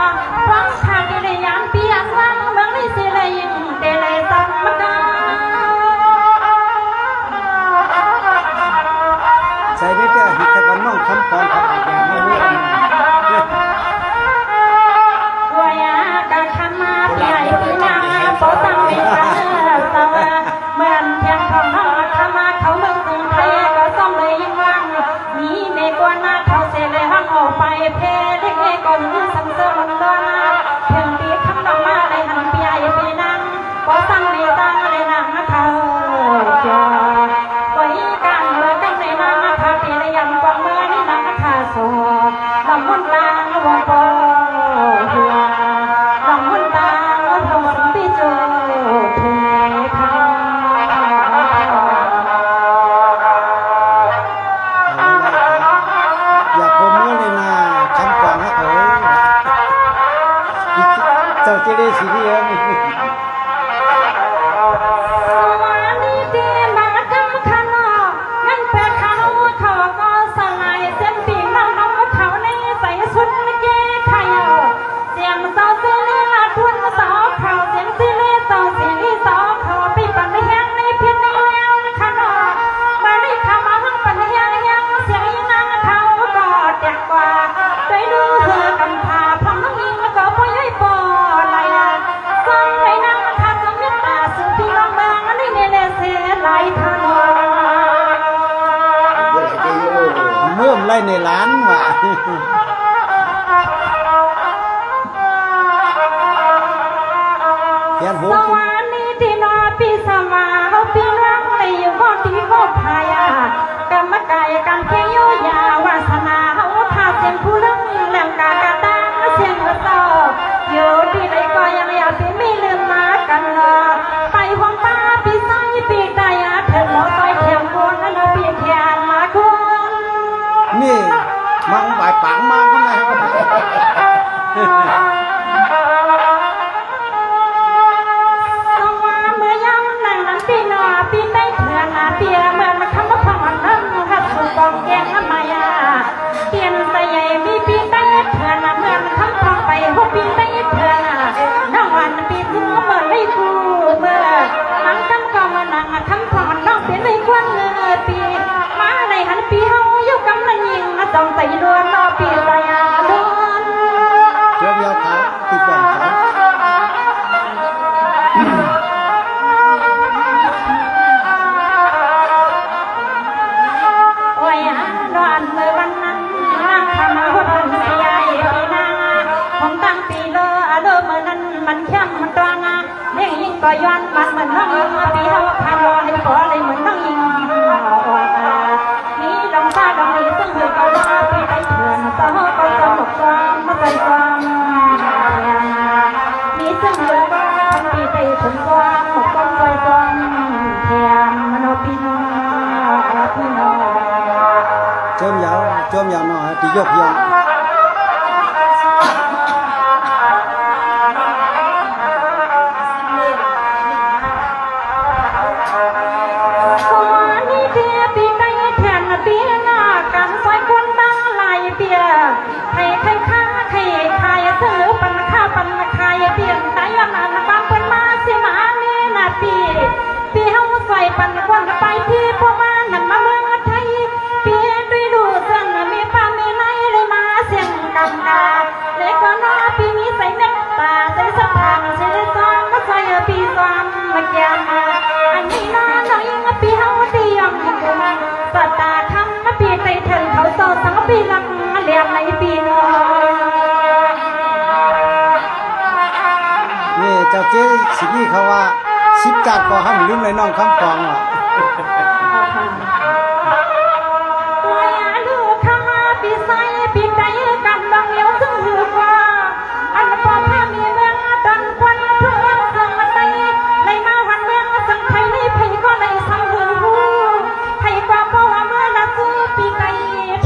ฟังชาดิเรียนเปียสังเมืองในสิเลยยิงเดเลยสัมกา ใส่ได้แต่หิตกันน้องคำของเขาแก่ไม่รู้อะไร วยากะขมาใหญ่ที่นาโปตังมีกันสวะเหมือนเพียงของน้องขมาเขาเมืองกรุงไทยก็ซ่อมเลยยิ่งว่างมีเมกวนนาเขาเสเลยห้องออกไปเพเล็กก็ยิ่งสังเสริมมันล้วนเพียงปีคำดอกมาได้หันปีใหญ่ปีนั้นก็สั่งในตั้งเลยนางเขาจอไว้กันเมื่อกันในนางเขาปีในยันกว่าเมื่อนี่นางเขาสอบลำมุนลางวงปอหัวลำมุนตาทองปีโจเทพาอย่าพมเลยนะคำของเขาเจ้าจะได้สีเดียว สวัสดีที่มาจำขนองั้นแปลเขาก็สลา ไล่ในร้านว่ะเขียนหัว สวรรค์นี้ที่นอปีสมาเขาปีน้องในอยู่ก็ตีก็พายากรรมกายการเที่ยวยาวาสนาเขาทาเสียงผู้เล่นแหลมกากาตาเสียงกระสอบอยู่ที่ไหนก็ยังอยากที่ไม่ลืมมากันไปห้องป้าปีไซปีใดเถิดหมอซอยแถวคนนั่นปีแถวมาคน นี่มังบ่ายปังมากข้างในครับ สว่าเมื่อยามนั่งนั้นปีนอปีได้เถื่อนเปียเมื่อมาคำว่าพังอันนั้นหัดสู่กองแกงน้ำมายาเตียนใส่ใหญ่มีปีได้เถื่อนเมื่อมันคำพังไปหัวปีได้เถื่อนน้องวันปีถึงเมื่อได้กูเมื่อนังคำก็มานั่งคำพังน้องเป็นไม่ควรเงยปีมาในหันปีเฮาอยู่กำลังยิงต้องใส่ดวนนอปีใส่ดวน เจ้าเดียวเขาติดก่อนเขา โอ้ยนอนเมื่อวันนั้นนั่งทำหุ่นใหญ่ปีนาผมตั้งปีเลอเมื่อนั้นมันเข้มมันตรังเลี้ยงยิงก็ย้อนมันเหมือนน้องยิงปีเฮาพันรอให้ขอเลยเหมือนน้องยิงมีดองตาดองนี้ซึ่งเธอก็ว่าปีได้เถื่อนต่อก็ต้องหมกความมาใส่ความมีซึ่งเธอก็ทำปีได้ถึงความหมกความใส่ความแทนมโนปีน้องพี่น้อง เจิมยาวหน่อยที่ยกยอง สวรรค์นี้เดียปีใดแทนเปียหน้ากันซอยคนตั้งลายเปียให้ข้าให้ซื้อปันค่าปันขายเปียนตายนานบางเป็นมาสิมาเนี่ยนาปีเฮาใส่ปันควันไปที่พวกมานั่นมาเมืองไทยปีด้วยดูเส้นมีป้ามีในเลยมาเสียงกันกาเล็กก็น้อปีนี้ใส่เมตตาใส่สะพานใส่ซ้อนมาใส่ปีซ้อนมาแก่อันนี้น้อยปีเฮาตียองกุมสตาทำมาปีใจเถินเขาโซสังปีลังเลียมในปีน้อ นี่เจ้าเจ๊สิกี้เขาว่าสิบจัดก็ห้ามลืมเลยน้องคำฟองอ่ะ ตัวอย่าลูกข้ามาปีไซปีใจกันบางเลี้ยวซึ่งหือว่าอันปอผ้ามีเมืองดันควันเพื่อสังไตในมาวันเมืองสังไทยในไผ่ก็ในสังหือหูไผ่กว่าเพราะว่าเมื่อละซื้อปีไก่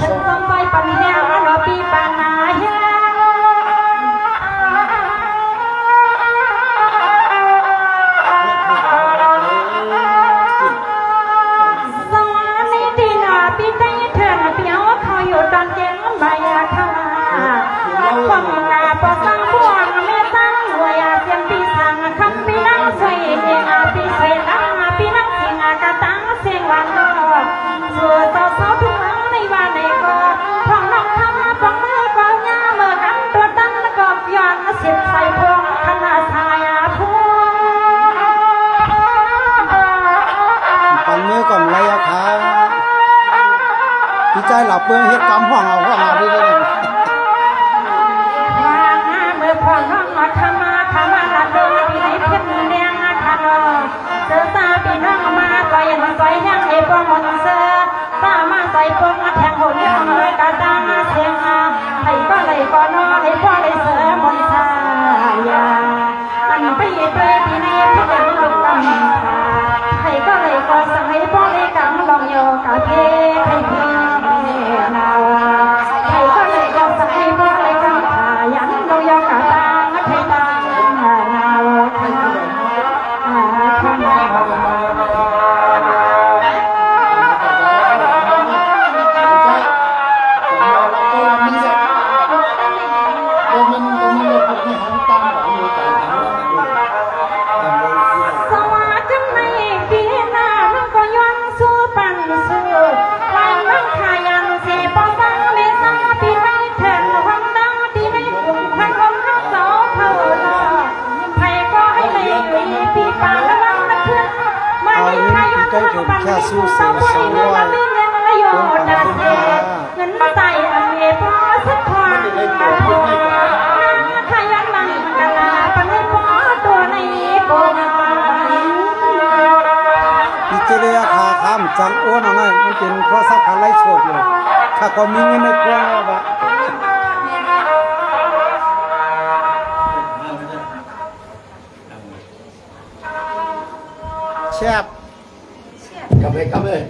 ถึงสมใบปัญญาหนอปีปานาเฮ สวรรค์นี้ที่นาปีใจเถินเปียวเขาอยู่ตอนเย็นใบข้าฟังนาปอสังพวงแม่ตั้งหัวยเสียงปีสังคำปีนั่งสวยเองปีสวยตั้งปีนั่งเสียงกะตั้งเสียงวันนอสัวเศร้าเศร้าทุกครั้งในวันในก็พองน้องคำพองมือก็งาเมื่อกันตัวตั้งก็ย้อนเสียบใส่พวงขนาดสายพวง ปันมือก่อนไรอะขาพี่ใจหลับเปื้องเฮ็ดกรรมห้องเอาดีๆ วางเมื่อพอน้องมาขมาละโดนปีไหนเพียงเลี้ยงคันเจอตาปีน้องมาต่อยมาต่อยแห้งไอ้ปองมันเสือตามาใส่ปองแทงหัวเลี้ยงเลยกะตาเสียงไอ้ก็เลยก็น้องไอ้พ่อเลยเสือมันสายาอันไปเตยปีไหนเพียงลูกกำไอ้ก็เลยก็สั่งไอ้พ่อเลยกำลองโยกะเทไอ้พี่นาวไอ้ก็เลยก็ จังโอนเอาหน่อยมันเป็นโทรศัพท์ขาไล่โชดเลยถ้าก็มีเงินในกล่องแล้วบ่แซ่บ กลับเลย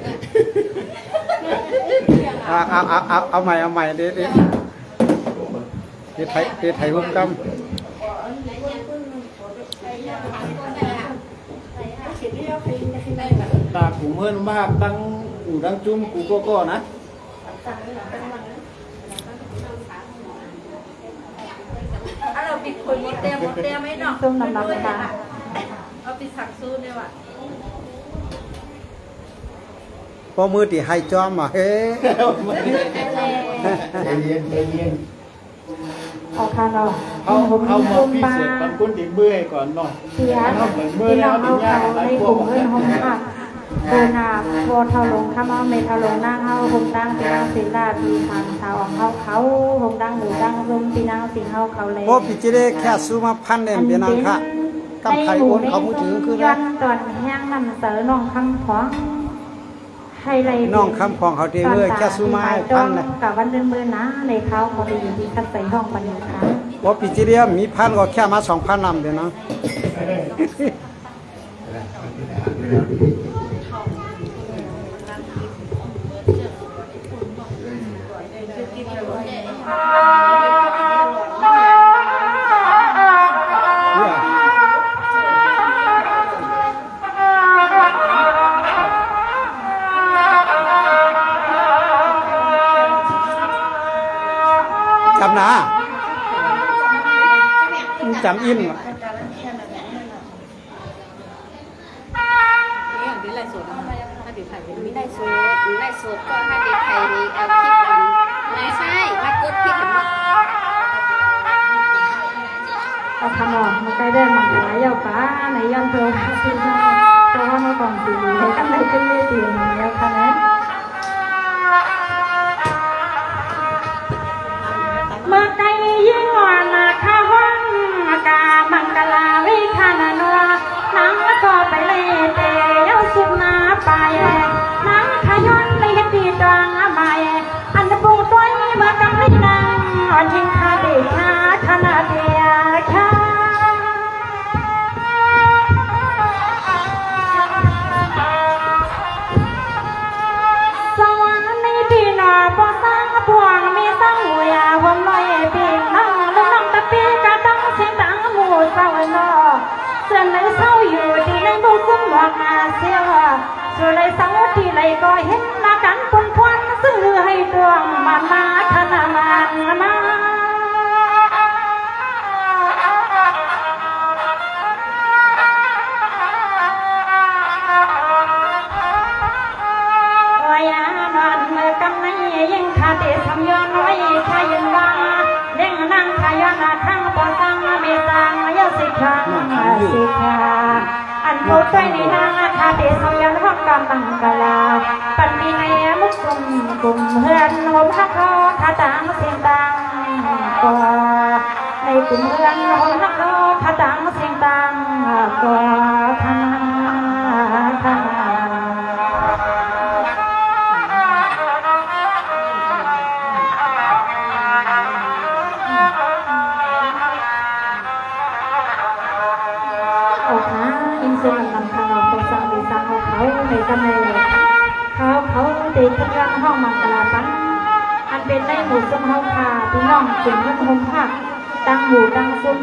เอาใหม่เด็ดไทยหุ้มกำ ตากูเมินมากตั้งอู่ดังจุ้มกูก็นะ เราปิดคนหมดเตียไม่เนาะ ส้มน้ำค่ะ เอาปิดสักซูเนี่ยว่ะ พอมือที่ให้จอมมาเฮ้ ใจเย็น ออกค่ะเนาะ เอามาพิเศษบางคนที่เมื่อยก่อนเนาะ เสียที่เราเอาเขาในกลุ่มเพื่อนห้องค่ะโบนาโบเท่าลงข้ามาเมเท่าลงนั่งเฮาหงดังปีนางศิลาปีทางสาวเขาหงดังหมูดังรุมปีนางสิงเฮาเขาเลย พอพี่จะได้แค่ซื้อมาพันเด่นเพียงนั้นค่ะกับไข่โอนเขามือถือคือ ย้อนตอนแห้งนำเสอน้องคำของให้ไร น้องคำของเขาที่เมื่อแค่ซื้อมาให้พันเลย กับวันเดือนมือนะในเขาเขาไปอยู่ที่คัดใส่ห้องบันนี้ค่ะ พอพี่จะได้มีพันก็แค่มา2,000นำเดียวนะ จำนะจำอิน มีได้สูตรก็ถ้าเด็กไทยนี่เอาคลิปกันไม่ใช่มากดคลิปกัน เอาขนมมาใกล้ได้มันหลายยาวป้าในยันเธอซีนะแต่ว่าเมื่อก่อนตีให้กันได้ขึ้นเลยตีมาแล้วค่ะนะเมื่อไกลยิ่งอ่อนข้าห้องกามังกลาวิธานานัวนังแล้วก็ไปเลยเตยเอาสุดนาไปนังขย้อนเลยตีตรังใหม่อันปูตัวนี้เมื่อกำลังนั่งอ่อนทิ้งคาเดชาธนาเดียค่ะสวรรค์ในปีนอปอสังพวงมีสังหัวยาผมลอยปีนั่งลงน้ำตะปีกระตั้งเสียงดังหมู่เศร้านอเสื่อในเศร้าอยู่ที่ในบุกุ้มหวังอาเซียวส่วนในสังที่ไรก็เห็นมากันปนควันซื้อให้ดวงมาธนามันมาวยานอนเมื่อกำในยังขาเตะทำย้อนไว้ชายันวางเด้งนั่งขายนาข้างปอสังเมตังยสิกาอันโมใจในนางคาเตะทำย้อนห้องกำบังกลาปันปีในมุกกลุ่มเฮือนโนมฮักคอคาตังเสียงดังกว่าในกลุ่มเฮือนโนมฮักคอคาตังเสียงดังกว่าทางเอาขาอินทรีย์ลำทางเราไปสร้างดีสร้างเขาในกันในเขาเด็กขึ้นร่างห้องมังกรปันอันเป็นในหมู่ซุ้มเฮาขาพี่น้องถึงเงินหงผักตั้งหมู่ตั้งซุ้ม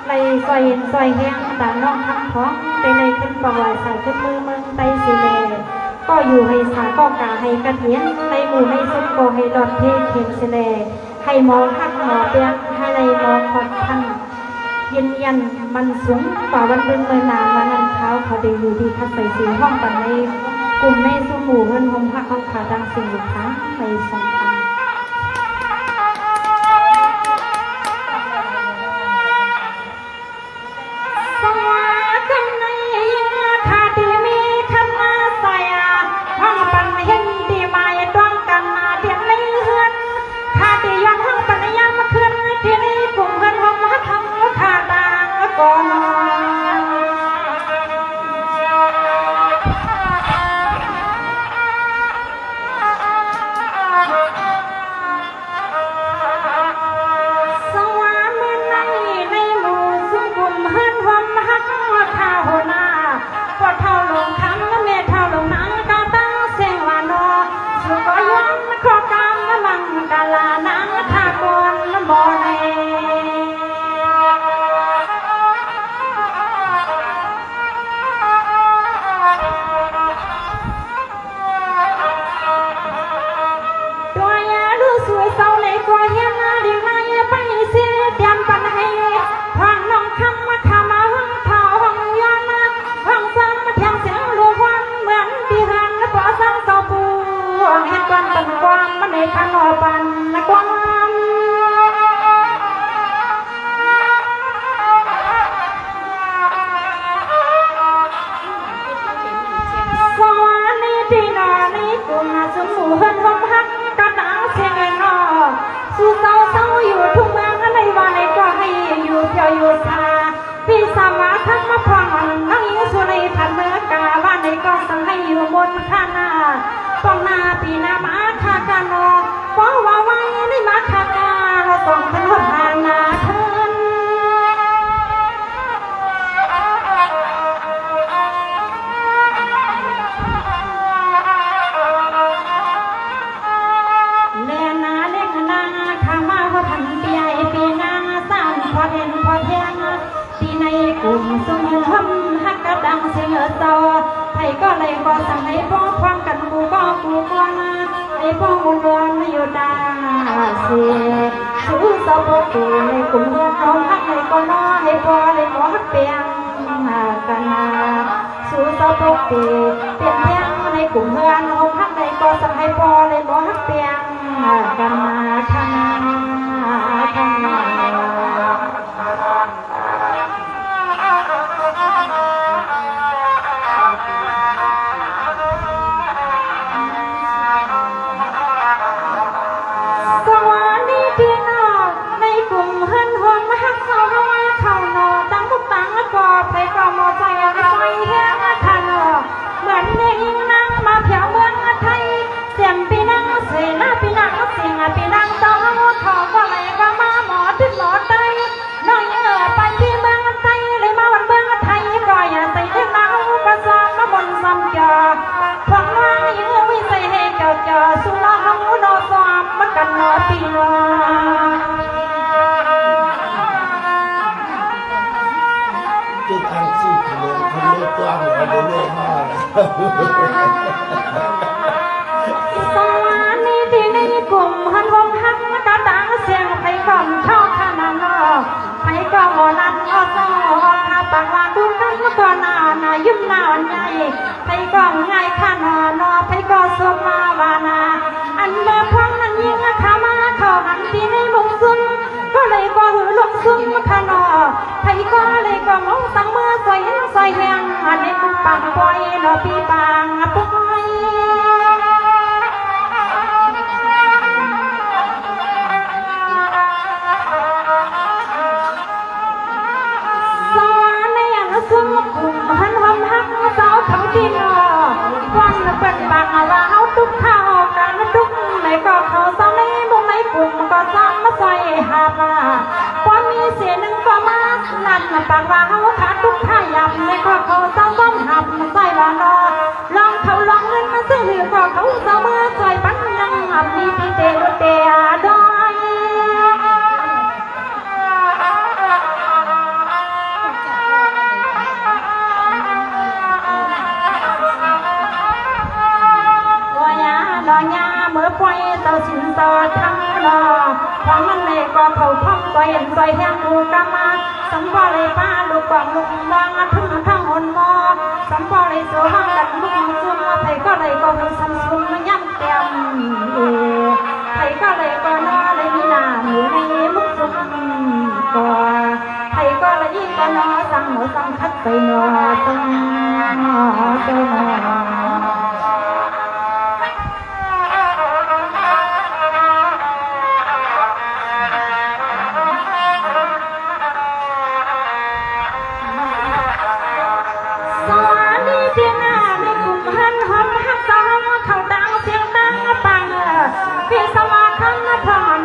ในซอยเห็นซอยแห้งตาน้องทั้งท้องไปในขึ้นปล่อยใส่ขึ้นมือเมืองไตสิเลก็อยู่ให้สาก็กาให้กระเทียนในหมู่ในซุ้มก็ให้ดอดเทเข็มสิเลให้หมอทักหมอเปียกให้ในหมอคอดทันยืนยันมันสูงกว่าวันเดือนเมื่อนานวันนั้นเขาได้อยู่ดีคัดใส่สีห้องปันในกลุ่มในสมูเงินหงพักเขาขาดังสิ่งลูกค้าไปสองตาสวัสดีในคาดีมีคำมาใส่ห้องปันเห็นดีมาต้องกันมาเดียนในเฮือนคาดีย้อนห้องปันยามมาขึ้นที่นี่กลุ่มเงินหงมาทำขาดังก่อน เศร้าในกลัวเฮียนเรียงนายไปเสียเตรียมปันให้ห้องน้องคำมาขามาห้องเผาห้องย้อนห้องซ้ำมาเทียงเสียงรัววันเหมือนปีหันปอสังเศร้าปูเห็นกันตันกวางมันในขันอปันกวางสมุนหอมฮักกระดังเสียงนอสู่เศร้าเศร้าอยู่ทุกเมืองในวันในก็ให้อยู่เพียวอยู่ซาพี่สามาทั้งมาพองนั่งยิงสุริพันเมื่อกาบ้านในก็สั่งให้อยู่บนข้าหน้าป้องหน้าปีนามาคากันนอป้องว่าไว้ในมาคากาเราต้องเป็นหัวหางนาเทินกลุ่มสมุนฮักกระดังเสียงเศร้าให้ก็เลยก็สั่งให้พ่อพร้อมกันกูก็กูกลัวนะให้พ่อมุนวนไม่อยู่ดาเสียสู้เศร้าพวกกูในกลุ่มเขาฮักให้ก็น้อให้พ่อเลยขอฮักเปียงกันนะสู้เศร้าพวกกูเปลี่ยนเพียงในกลุ่มเพื่อนเขาฮักให้ก็สั่งให้พ่อเลยขอฮักเปียงกันนะกันนะปีนังต้องขอก็เลยก็มาหมอถึงหมอไตน้อยไปที่เมืองไทยเลยมาวันเมืองไทยก็อย่าใส่เรื่องน้ำกระซองน้ำบนซ้ำจอพวกน้องยื้อวิใส่ให้เจ้าจอสุราหมูนอซ้อมมากันนอปีนอจุดอันสี่กิโลคนเลือกตัวหัวโดนเลือกมาสวรรค์นี้ที่ในกลุ่มหันวงหักกระดังเสียงไผ่ก่อนเข้าขนาดนอไผ่ก็หมอลันอซอข้าปากวานดูนั่นก็นายิ้มหน้าใหญ่ไผ่ก็ง่ายขนาดนอไผ่ก็สมมาวานาอันเมื่อพองนั้นยิงขามาเข้าหันที่ในมุงซุ่มก็เลยก็หือลงซุ่มขานอไผ่ก็เลยก็มองตั้งมือใส่ใส่แหงอันในมุงปังปล่อยนอปีปังปล่อยซึ่งกลุ่มหันหอมฮักสาวทั้งที่นอวันเป็นบางว่าเขาทุกข้าวกันทุกในก็เขาสาวในมุมในกลุ่มก็ซ้ำมาใส่หามาพอมีเสียหนึ่งก็มานั่นปากว่าเขาขาดทุกข้ายับในก็เขาสาวต้องหับใส่ว่านอลองเขาลองเงินมาซื้อหรือก็เขาสาวมาใส่ปันยังหับมีที่เตะเตะดอยเมื่อปล่อยเต่าสินต่อทั้งนอฟังมันเลยก็เขาท่องตัวเห็นตัวแห้งดูกามาสัมปอเลยป้าลูกกองลูกมองถึงทั้งหนมอสัมปอเลยโซ่ห้างกันลูกซุ่มไทยก็เลยก็มีสัมซุ่มมาย่ำเต็มไทยก็เลยก็นอเลยมีหน้าหนูในมุกซุ่มก็ไทยก็เลยก็นอสั่งหนูสั่งคัดไปนอสั่งเจ้านอพี่สมาคันพร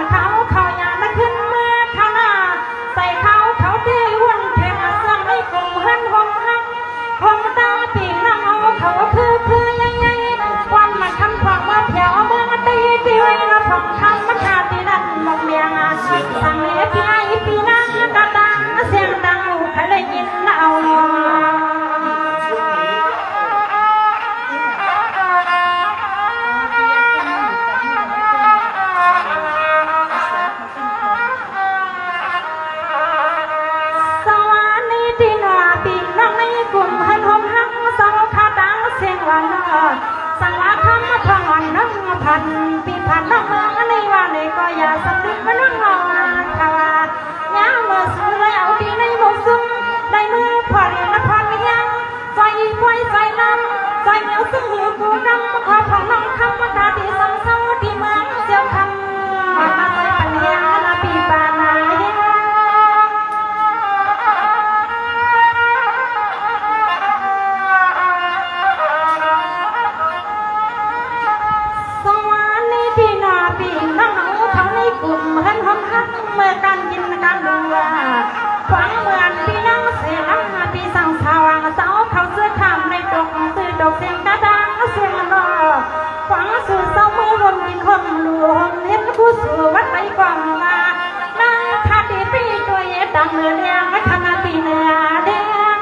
เขาอยากมาขึ้นเมื่อข้างหน้าใส่เขาที่วนแข่งสั่งให้กลุ่มหันหงหักหงตาปีนั่งเขาคือ พันปีผ่านน้องเมืองในวันนี้ก็อย่าสำนึกว่าน้องนอนค่ะยามเมื่อสู้เลยเอาดีในหมกซุ้มได้มือพอเรียนละพรไม่ยังใจปล่อยใจลำใจเหนียวซึ่งหูกูนำขอของน้องคำว่าตาดีซ้ำเศร้าที่เมืองเจ้าคำมาใจปัญญาละปีปานากลุ่มเฮินหอมฮักเมื่อการกินการดูฟังเหมือนพี่น้องเสียงปีสั่งสว่างเสาเขาเสื้อขามในดอกซื้อดอกเสียงกระดังเสียงนอฟังสู่เสามือวนกินคนหลวงเห็นผู้สู่วัดไปกว่างมานั่งคาดีปีตัวเย็ดดังเนื้อเลี้ยงไม่ทำงานปีเนื้อเด้งยัง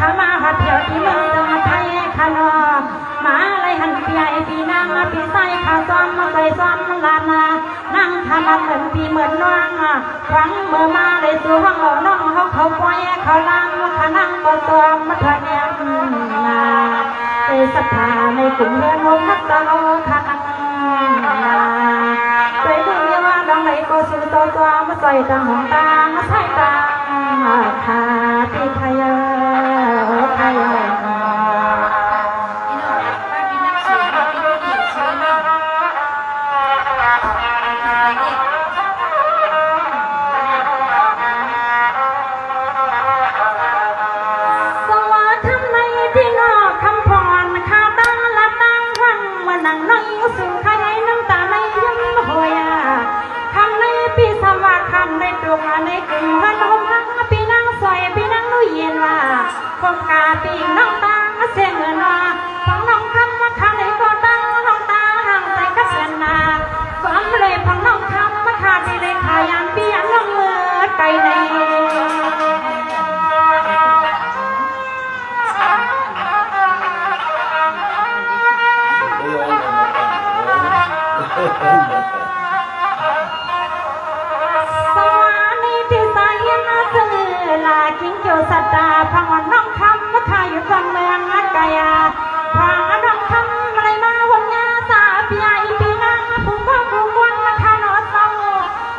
ขามาหัดเที่ยวที่เมืองสมุทรไทยขนอมาเลยหันปีไอปีนางปีใส่ข้าวซ้อมมาใส่ซ้อมลานานั่งทำมาเหมือนปีเหมือนน้องฟังเมื่อมาเลยตัวห้องน้องเขาปล่อยเขาลังขานั่งบนตัวมาถอยแย้มนาเตสถาในกลุ่มเรือนหงนักเต่าขานั่งนาไปดูว่าดังไหนก็สู้ตัวมาใส่ตังหงตามาใส่ตาขาที่ไทยไทยสู่ใครน้ำตาในยิ้มหวยคำในปีสมาคำในดวงในกลุ่มพันหงหังปีนั่งซอยปีนั่งลุยเย็นว่าคงกาปีน้องตาเสียงเงินว่าฟังน้องคำว่าคำในก็ตั้งน้องตาห่างใจกับเสียนนาฟังเลยฟังน้องคำว่าขาดใจเลยขายันปีอันน้องมือไกลในสวานีที่ใส่นาเสือลากิ้งเกี่ยวสัตตาพังวันน้องคำว่าข้าอยู่กลางเมืองนักกายาพังน้องคำอะไรมาวันยาสาปีไอปีนางผู้พ่อผู้กวนมาข้าหนอเศร้า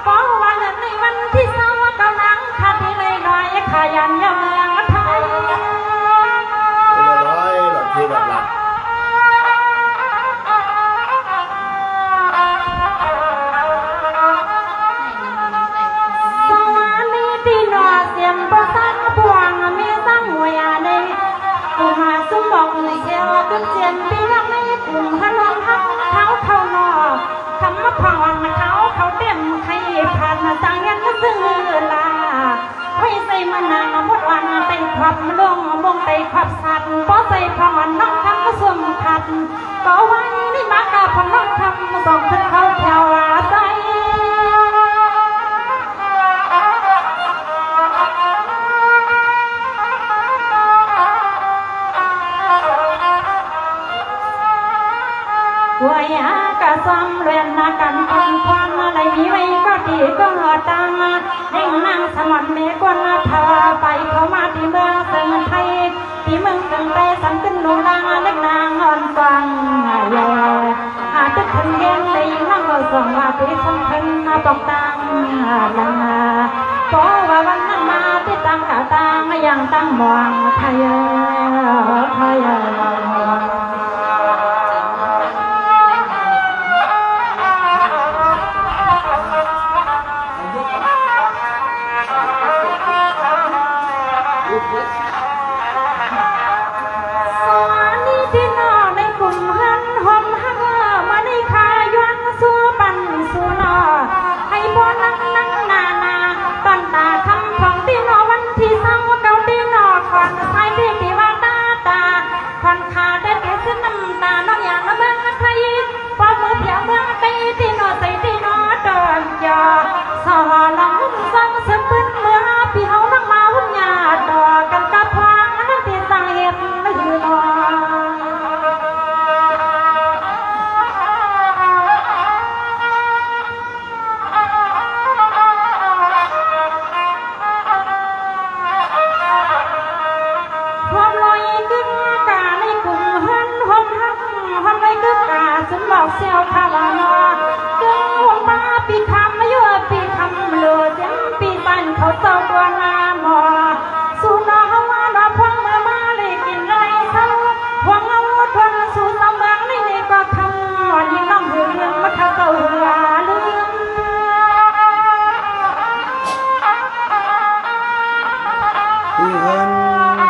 เพราะวันเดือนในวันที่เศร้าเกานังข้าที่เลยน้อยขายันยาเมืองไทยน้อยหลอดที่แบบหลักบอกเลยเดียวกันเจียนปีรักในกลุ่มฮัลโหลทักเขานอคำมาพรเขาเต็มใครผ่านต่างยันซื้อลาไม่ใส่มานางมดวันเตะขับลงมงเตะขับสัตว์เพราะใส่พรน้องทำก็สมขัดก็ไว้นี่มากาพน้องทำส่งถึงเขาแถวใจวายากะซ้ำเรียนนากันพันควันอะไรมีไว้ก็ดีก็ตังเด้งนางสมัครเมกวนพาไปเข้ามาที่เมืองเมืองไทยที่เมืองเมืองไทยสันขึ้นลงนางเล็กนางอ่อนฟังยออาจจะทันเย็นได้นั่งเราส่งว่าที่สำคัญมาปอกตังลังเพราะว่าวันนั้นมาที่ตังกะตังยังตั้งมองไทยไทยสอลำฟังเสียงปืนเมื่อพี่เขานั่งมาหุ่นยาดอกกันกับ เขาเศร้าตัวนาหมอสุนาว่านาพวงมามาเลยกินไรเศร้าหวังเอาทนสู่สมองนี่นี่ก็คำวันยิ่งน้ำเหืองมาเท่าเก่าเหือลืมที่เฮิน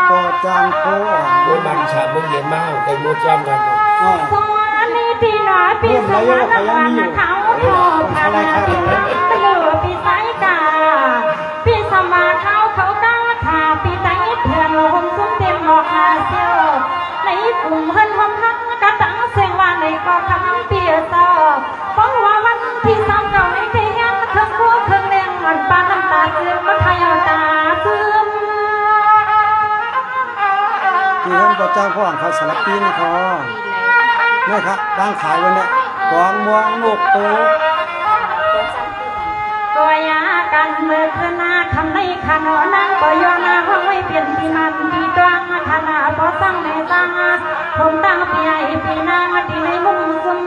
ก็จางโคอ่ะ โอ้ยมันฉาบมึงเย็นมากแต่มัวจ้ำกันเนาะ อ้อ สวัสดีที่หน่อยปีสวรรค์วันเขาโทรพานาปีน้ำเหลือปีสายกาปีสมาเขาก้าวขาปีใจเถื่อนหมซุ้มเต็มหมอกอาเซียวในกลุ่มเฮินหอมฮักกระตังเสียงว่าในก็คำเปียเศร้าเพราะว่าวันที่สามเก่าในเทียนเครื่องคู่เครื่องเลี้ยงมันปาน้ำตาซึมมันทายตาซึมที่เฮินก็จางพ่อเขาสลับปีนคอนี่ครับร่างขายวันนี้กองม่วงลูกโต ตัวยากันเมื่อคืนนาคำในขนอนั่งก็ยอนาห้องไว้เปลี่ยนปีมันปีตรังขนาพอตั้งในตั้งผมตั้งปีใหญ่ปีนางที่ในมุ้งซุ่ม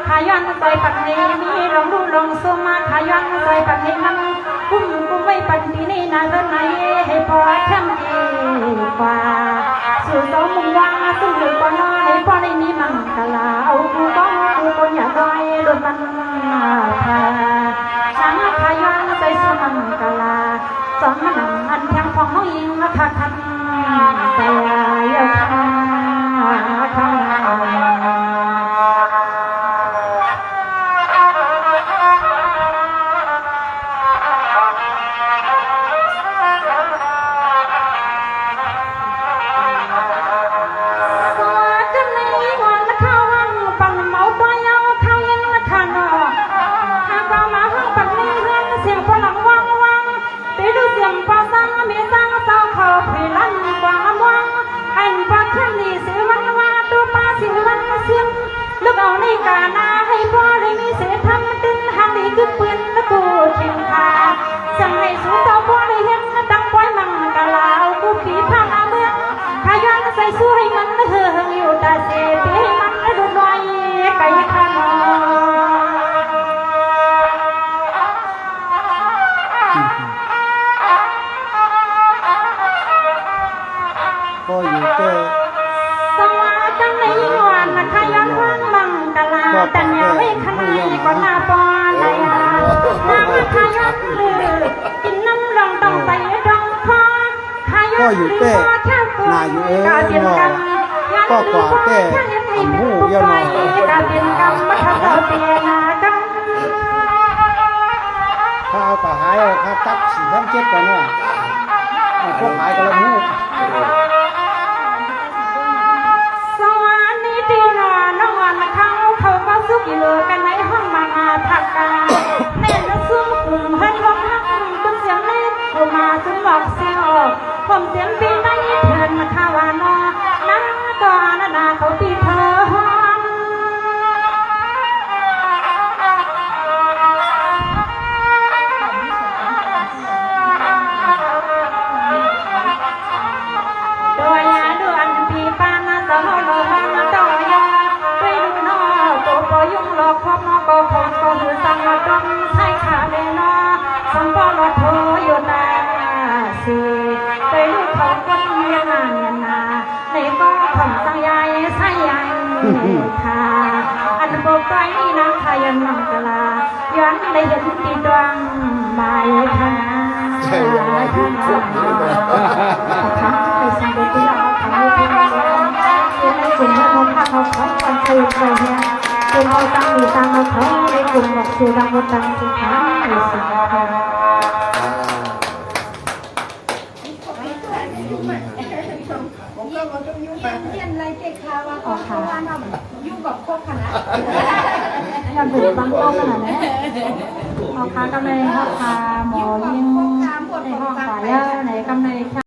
ขายอนซอยปักในมีลองดูลองซุ่มขายอนซอยปักในมันกุ้มไว้ปันปีนี้นานเท่าไหนให้พอแค่ดีกว่าสู่สองมุงวางซึ่งหนึ่งก็น้อยพอได้มีมังกลาเอากูบ้องกูคนอยากได้โดนมันพาช้างขายอนใส่สมังกลาสองมันอันแทงของน้องยิงมาทักทันแต่ยาคาลูกเอาในกาหน้าให้พ่อได้มีเสียทำตึ้งหันดีคือปืนและกูเชียงคาสั่งให้สูงเท่าพ่อได้เห็นตั้งป้อยมังกะลาวกูปีพามาเมืองขย้อนใส่สู้ให้มันเฮืองอยู่ตาเสียปีมันและดูน้อยไก่ขนอก็อยู่เต้สวัสดีในวันขย้อนห้องมังกะลาแต่เนี้ยไม่ขนาดก็น่าปอนไหนน้ำขย้อนลือกินน้ำลองต้องไปดองคอก็อยู่เต้หน้าอยู่นอก็กว่าเต้ทำหูเยอะหน่อยถ้าเอาต่อหายถ้าตับ4,700กันเนาะพวกหายกันแล้วหูสวัสดีที่นอนน้องวันเขาก็ซุกอยู่กันในห้องมาผักกาแม่จะซุ่มกลุ่มให้ร้องฮักเป็นเสียงเล็กเข้ามาจนหลอกเสียออกผมเสียงปีได้เถินมาข้าวานอนั่งก่อนนาเขาตีเธอโดยด่วนปีปานาตะโลมาโดยไปดูนอตัวปยุงหลอกพบนอก็คงก็หือสังมาดมใช้ขาเลนอสัมปอลโทโยนาสีไปดูเขาคนเมียนาเนียนาในก็ทำตั้งใหญ่ใส่ใหญ่ค่ะอันโบกไปนะขยันมังกลาย้อนได้เห็นตีดวงใบค่ะใช่ยังไงทุกคนนี่นะ ไปสิ่งเดียวที่เราทำให้พี่น้องเป็นในกลุ่มที่เขาพาเขาของกันเตือนไปเนี่ยกลุ่มเขาตั้งมีตั้งเขาเขาในกลุ่มบอกสื่อดังวันดังสินค้าในสิ่งค่ะเรียนอะไรเจ๊ค่ะว่าเขาว่าเรายุ่งกับพวกคณะ อยากดูบางข้อขนาดนี้เอาค้ากำไรข้าคาหมอยิ่งในห้องขายในกำไร